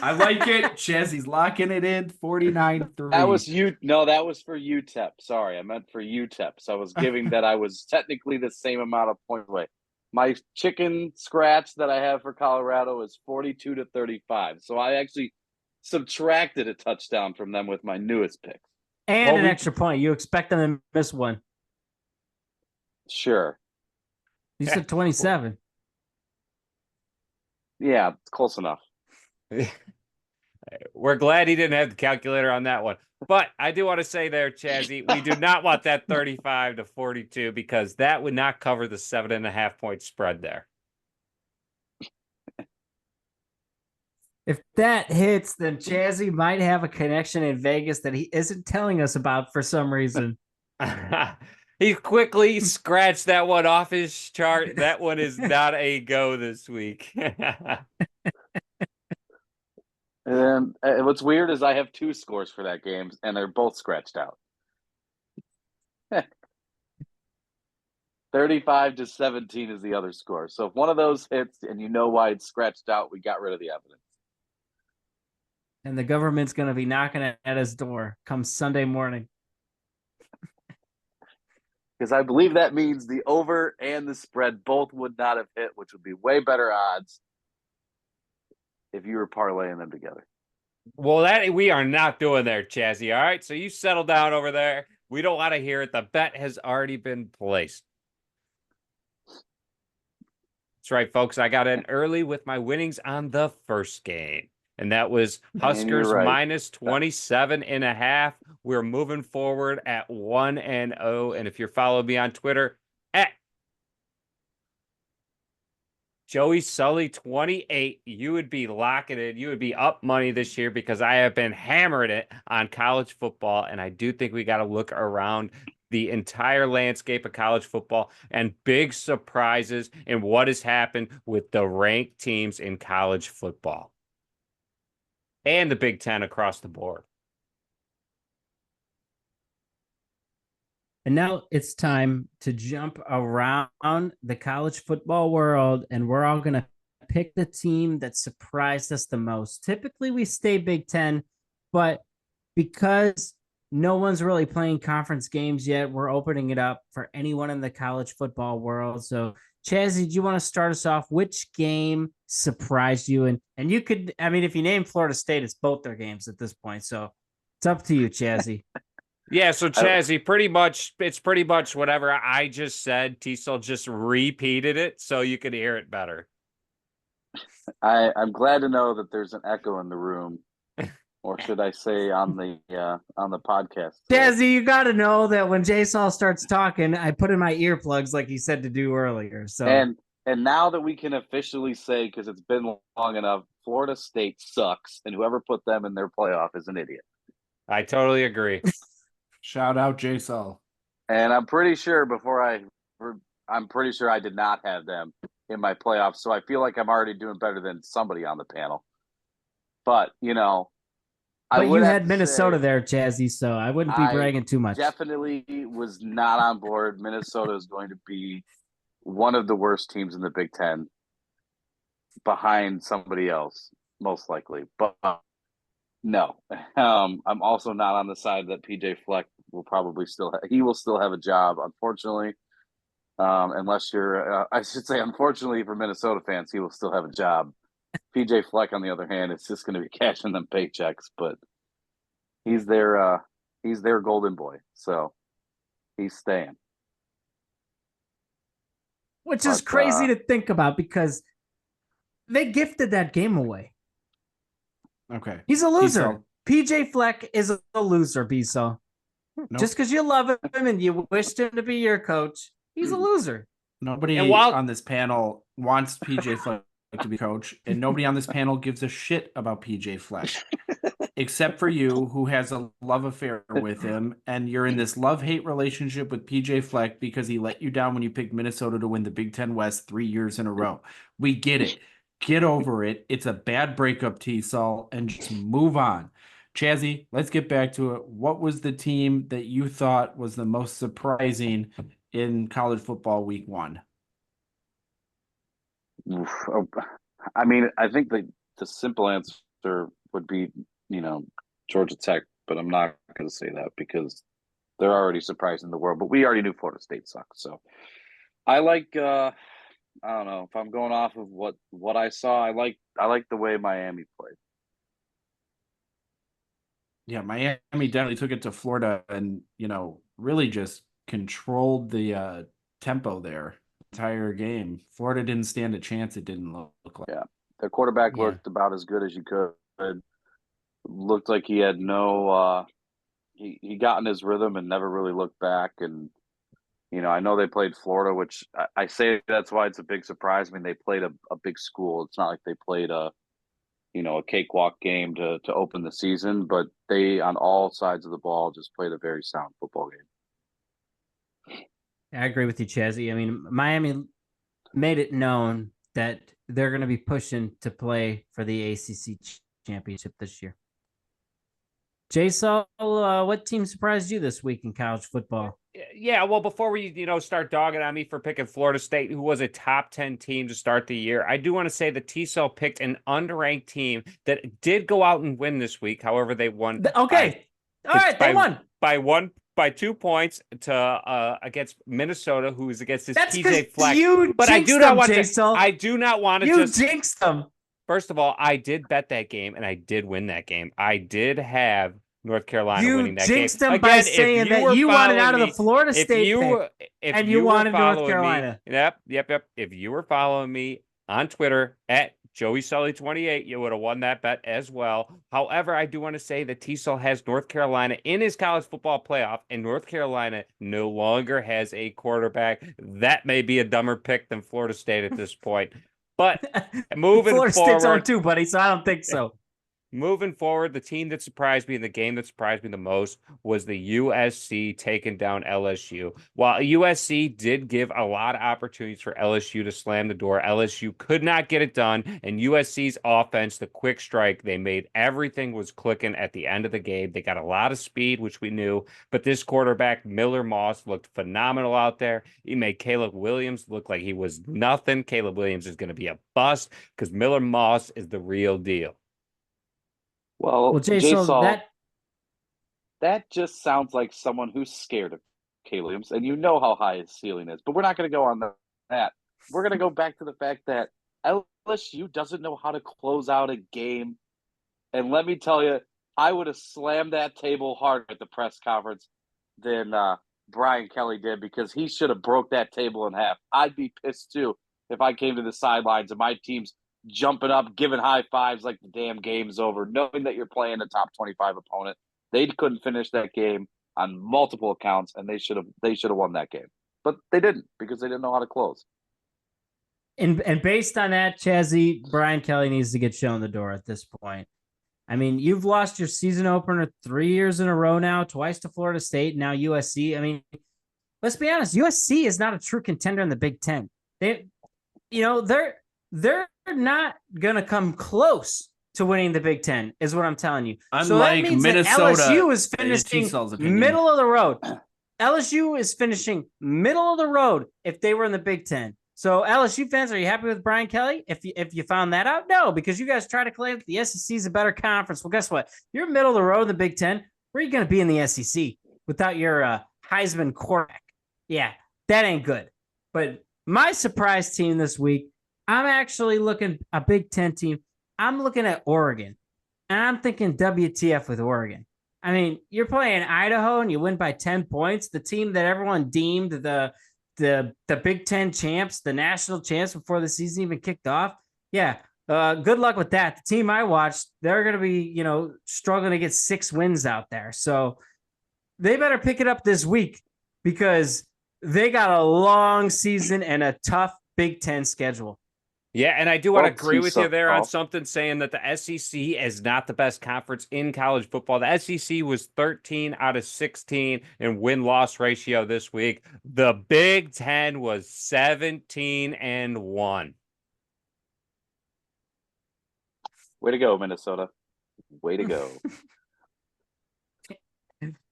Speaker 4: I like it. Chazzy's locking it in. 49-3.
Speaker 2: That was that was for UTEP. Sorry, I meant for UTEP. So I was giving that I was technically the same amount of points away. My chicken scratch that I have for Colorado is 42-35. So I actually subtracted a touchdown from them with my newest pick.
Speaker 3: And an extra point. You expect them to miss one.
Speaker 2: Sure.
Speaker 3: You said 27.
Speaker 2: Yeah, it's close enough.
Speaker 1: We're glad he didn't have the calculator on that one. But I do want to say there, Chazzy, we do not want that 35-42, because that would not cover the 7.5 point spread there.
Speaker 3: If that hits, then Chazzy might have a connection in Vegas that he isn't telling us about for some reason.
Speaker 1: He quickly scratched that one off his chart. That one is not a go this week.
Speaker 2: And what's weird is I have 2 scores for that game, and they're both scratched out. 35-17 is the other score. So if one of those hits and you know why it's scratched out, we got rid of the evidence.
Speaker 3: And the government's going to be knocking at his door come Sunday morning.
Speaker 2: Because I believe that means the over and the spread both would not have hit, which would be way better odds if you were parlaying them together.
Speaker 1: Well, that we are not doing there, Chazzy. All right, so you settle down over there. We don't want to hear it. The bet has already been placed. That's right, folks. I got in early with my winnings on the first game, and that was Huskers minus 27.5. We're moving forward at 1-0. And if you're following me on Twitter, at Joey Sully 28, you would be locking it. You would be up money this year because I have been hammering it on college football. And I do think we got to look around the entire landscape of college football and big surprises in what has happened with the ranked teams in college football and the Big Ten across the board.
Speaker 3: And now it's time to jump around the college football world, and we're all going to pick the team that surprised us the most. Typically, we stay Big Ten, but because no one's really playing conference games yet, we're opening it up for anyone in the college football world. So, Chazzy, do you want to start us off? Which game surprised you? And you could, I mean, if you name Florida State, it's both their games at this point. So it's up to you, Chazzy.
Speaker 1: Yeah, so Chazzy, it's pretty much whatever I just said. T-Sol just repeated it so you could hear it better.
Speaker 2: I'm glad to know that there's an echo in the room, or should I say on the podcast.
Speaker 3: Chazzy, you got to know that when Jay Saul starts talking, I put in my earplugs like he said to do earlier. So
Speaker 2: and now that we can officially say, because it's been long enough, Florida State sucks, and whoever put them in their playoff is an idiot.
Speaker 1: I totally agree.
Speaker 4: Shout out Jay Saul.
Speaker 2: And I'm pretty sure I did not have them in my playoffs, so I feel like I'm already doing better than somebody on the panel. But
Speaker 3: but you had Minnesota there, Chazzy, so I wouldn't be bragging too much.
Speaker 2: Definitely was not on board. Minnesota is going to be one of the worst teams in the Big Ten, behind somebody else, most likely. But no, I'm also not on the side that PJ Fleck will probably still have a job, unfortunately. Unless you're, I should say, unfortunately for Minnesota fans, he will still have a job. PJ Fleck, on the other hand, is just going to be cashing them paychecks, but he's their golden boy, so he's staying.
Speaker 3: Which is crazy to think about because they gifted that game away.
Speaker 4: Okay.
Speaker 3: He's a loser. PJ Fleck is a loser, Biso. Nope. Just because you love him and you wished him to be your coach, he's a loser.
Speaker 4: Nobody on this panel wants PJ Fleck to be coach, and nobody on this panel gives a shit about PJ Fleck. Except for you, who has a love affair with him, and you're in this love-hate relationship with PJ Fleck because he let you down when you picked Minnesota to win the Big Ten West 3 years in a row. We get it. Get over it. It's a bad breakup, T-Sol, and just move on. Chazzy, let's get back to it. What was the team that you thought was the most surprising in college football week 1?
Speaker 2: I mean, I think the simple answer would be, Georgia Tech, but I'm not going to say that because they're already surprising the world. But we already knew Florida State sucks. So I like, I don't know if I'm going off of what I saw. I like the way Miami played.
Speaker 4: Yeah, Miami definitely took it to Florida and, really just controlled the tempo there entire game. Florida didn't stand a chance, it didn't look like.
Speaker 2: Yeah. The quarterback looked about as good as you could. Looked like he had no he got in his rhythm and never really looked back. And I know they played Florida, which I say that's why it's a big surprise. I mean, they played a big school. It's not like they played a cakewalk game to open the season, but they, on all sides of the ball, just played a very sound football game.
Speaker 3: I agree with you, Chazzy. I mean, Miami made it known that they're going to be pushing to play for the ACC championship this year. Jason, what team surprised you this week in college football?
Speaker 1: Yeah, well, before we, start dogging on me for picking Florida State, who was a top 10 team to start the year, I do want to say that T-Cell picked an unranked team that did go out and win this week. However, they won.
Speaker 3: Okay. All right, they won.
Speaker 1: By 2 points to against Minnesota, who is against this PJ Fleck.
Speaker 3: But I do not want to.
Speaker 1: I do not want to.
Speaker 3: You jinxed them.
Speaker 1: First of all, I did bet that game, and I did win that game. I did have North Carolina winning that game.
Speaker 3: You jinxed them by saying that you wanted out of the Florida State pick, and you wanted North Carolina.
Speaker 1: Yep. If you were following me on Twitter at JoeySully28, you would have won that bet as well. However, I do want to say that T-Sol has North Carolina in his college football playoff, and North Carolina no longer has a quarterback. That may be a dumber pick than Florida State at this point. But moving
Speaker 3: Florida State's on
Speaker 1: forward,
Speaker 3: 2, buddy, so I don't think so.
Speaker 1: moving forward, the team that surprised me in the game that surprised me the most was the USC taking down LSU. While USC did give a lot of opportunities for LSU to slam the door, LSU could not get it done. And USC's offense, the quick strike, they made everything was clicking at the end of the game. They got a lot of speed, which we knew, but this quarterback, Miller Moss, looked phenomenal out there. He made Caleb Williams look like he was nothing. Caleb Williams is going to be a bust because Miller Moss is the real deal.
Speaker 2: Well,
Speaker 3: Jay,
Speaker 2: Jay
Speaker 3: so
Speaker 2: Saul, that just sounds like someone who's scared of Caleb Williams, and you know how high his ceiling is. But we're not going to go on that. We're going to go back to the fact that LSU doesn't know how to close out a game. And let me tell you, I would have slammed that table harder at the press conference than Brian Kelly did, because he should have broke that table in half. I'd be pissed too if I came to the sidelines and my team's jumping up, giving high fives like the damn game's over, knowing that you're playing a top 25 opponent. They couldn't finish that game on multiple accounts, and they should have won that game. But they didn't, because they didn't know how to close.
Speaker 3: And based on that, Chazzy, Brian Kelly needs to get shown the door at this point. I mean, you've lost your season opener 3 years in a row now, twice to Florida State, now USC. I mean, let's be honest, USC is not a true contender in the Big Ten. They're not going to come close to winning the Big Ten, is what I'm telling you.
Speaker 4: Unlike
Speaker 3: so that means
Speaker 4: Minnesota,
Speaker 3: that LSU is finishing middle of the road. LSU is finishing middle of the road if they were in the Big Ten. So LSU fans, are you happy with Brian Kelly? If you found that out? No, because you guys try to claim that the SEC is a better conference. Well, guess what? You're middle of the road in the Big Ten. Where are you going to be in the SEC without your Heisman quarterback? Yeah, that ain't good. But my surprise team this week, I'm actually looking a Big Ten team. I'm looking at Oregon, and I'm thinking WTF with Oregon. I mean, you're playing Idaho and you win by 10 points. The team that everyone deemed the Big Ten champs, the national champs before the season even kicked off. Yeah, good luck with that. The team I watched, they're going to be, struggling to get 6 wins out there. So they better pick it up this week, because they got a long season and a tough Big Ten schedule.
Speaker 1: Yeah, and I do want to agree with you there on something, saying that the SEC is not the best conference in college football. The SEC was 13 out of 16 in win-loss ratio this week. The Big Ten was 17-1.
Speaker 2: Way to go, Minnesota. Way to go.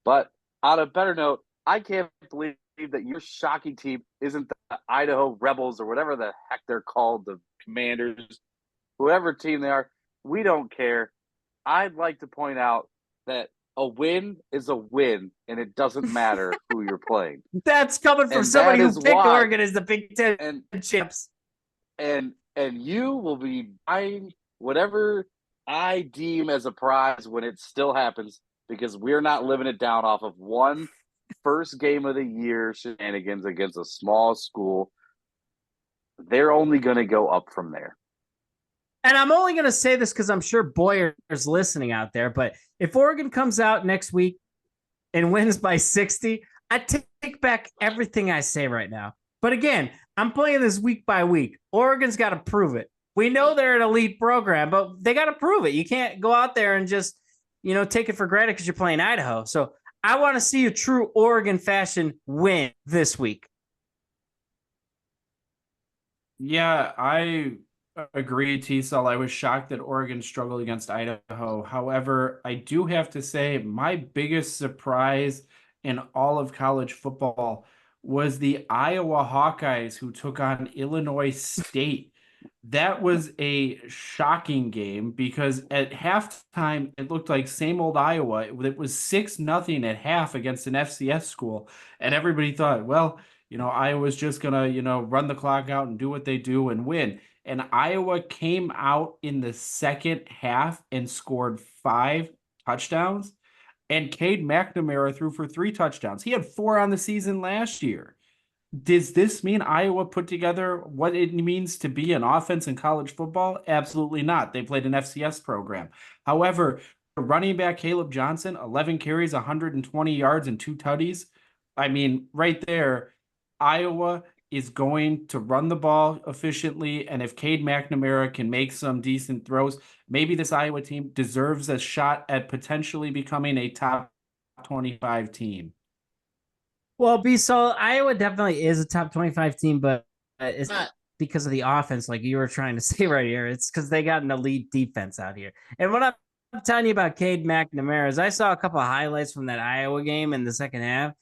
Speaker 2: But on a better note, I can't believe that your shocking team isn't the Idaho Rebels or whatever the heck they're called, the Commanders, whoever team they are. We don't care. I'd like to point out that a win is a win, and it doesn't matter who you're playing.
Speaker 3: That's coming from somebody who picked Oregon as the Big Ten champs.
Speaker 2: And you will be buying whatever I deem as a prize when it still happens, because we're not living it down off of one first game of the year shenanigans against a small school. They're only going to go up from there.
Speaker 3: And I'm only going to say this because I'm sure Boyer's listening out there, but if Oregon comes out next week and wins by 60, I take back everything I say right now. But again, I'm playing this week by week. Oregon's got to prove it. We know they're an elite program, but they got to prove it. You can't go out there and just, take it for granted because you're playing Idaho. So I want to see a true Oregon fashion win this week.
Speaker 4: Yeah, I agree, T-Cell. I was shocked that Oregon struggled against Idaho. However, I do have to say my biggest surprise in all of college football was the Iowa Hawkeyes, who took on Illinois State. That was a shocking game, because at halftime, it looked like same old Iowa. It was 6-0 at half against an FCS school. And everybody thought, well, Iowa's just going to, run the clock out and do what they do and win. And Iowa came out in the second half and scored 5 touchdowns. And Cade McNamara threw for 3 touchdowns. He had 4 on the season last year. Does this mean Iowa put together what it means to be an offense in college football? Absolutely not. They played an FCS program. However, running back Caleb Johnson, 11 carries, 120 yards, and 2 tutties. I mean, right there, Iowa is going to run the ball efficiently, and if Cade McNamara can make some decent throws, maybe this Iowa team deserves a shot at potentially becoming a top 25 team.
Speaker 3: Well, so Iowa definitely is a top 25 team, but it's not because of the offense like you were trying to say right here. It's because they got an elite defense out here. And what I'm telling you about Cade McNamara is I saw a couple of highlights from that Iowa game in the second half.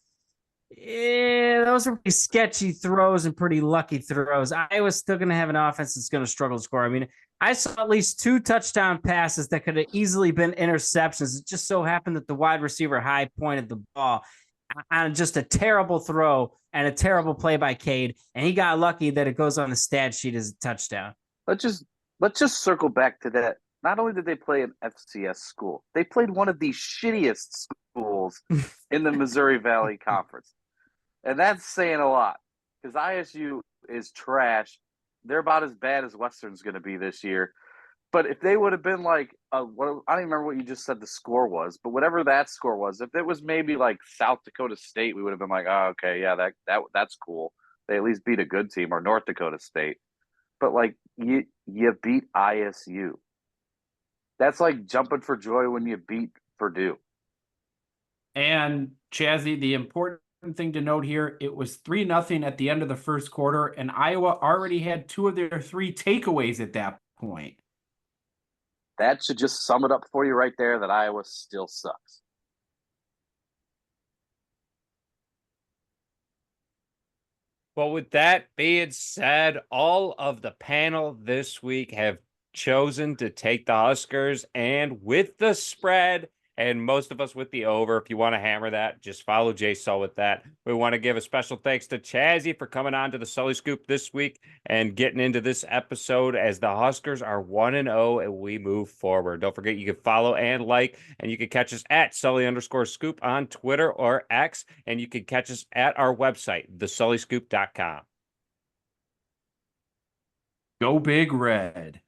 Speaker 3: Yeah, those are pretty sketchy throws and pretty lucky throws. Iowa's still going to have an offense that's going to struggle to score. I mean, I saw at least 2 touchdown passes that could have easily been interceptions. It just so happened that the wide receiver high pointed the ball on just a terrible throw and a terrible play by Cade, and he got lucky that it goes on the stat sheet as a touchdown.
Speaker 2: Let's just circle back to that. Not only did they play an FCS school, they played one of the shittiest schools in the Missouri Valley Conference. And that's saying a lot because ISU is trash. They're about as bad as Western's going to be this year. But if they would have been like, I don't even remember what you just said the score was, but whatever that score was, if it was maybe like South Dakota State, we would have been like, oh, okay, yeah, that's cool. They at least beat a good team, or North Dakota State. But like you beat ISU. That's like jumping for joy when you beat Purdue.
Speaker 4: And Chazzy, the important thing to note here, it was 3-0 at the end of the first quarter, and Iowa already had 2 of their 3 takeaways at that point.
Speaker 2: That should just sum it up for you right there, that Iowa still sucks.
Speaker 1: Well, with that being said, all of the panel this week have chosen to take the Huskers, and with the spread, and most of us with the over. If you want to hammer that, just follow Jay Sull with that. We want to give a special thanks to Chazzy for coming on to the Sully Scoop this week and getting into this episode as the Huskers are 1-0 and we move forward. Don't forget, you can follow and like, and you can catch us at Sully_Scoop on Twitter or X, and you can catch us at our website, thesullyscoop.com.
Speaker 4: Go Big Red.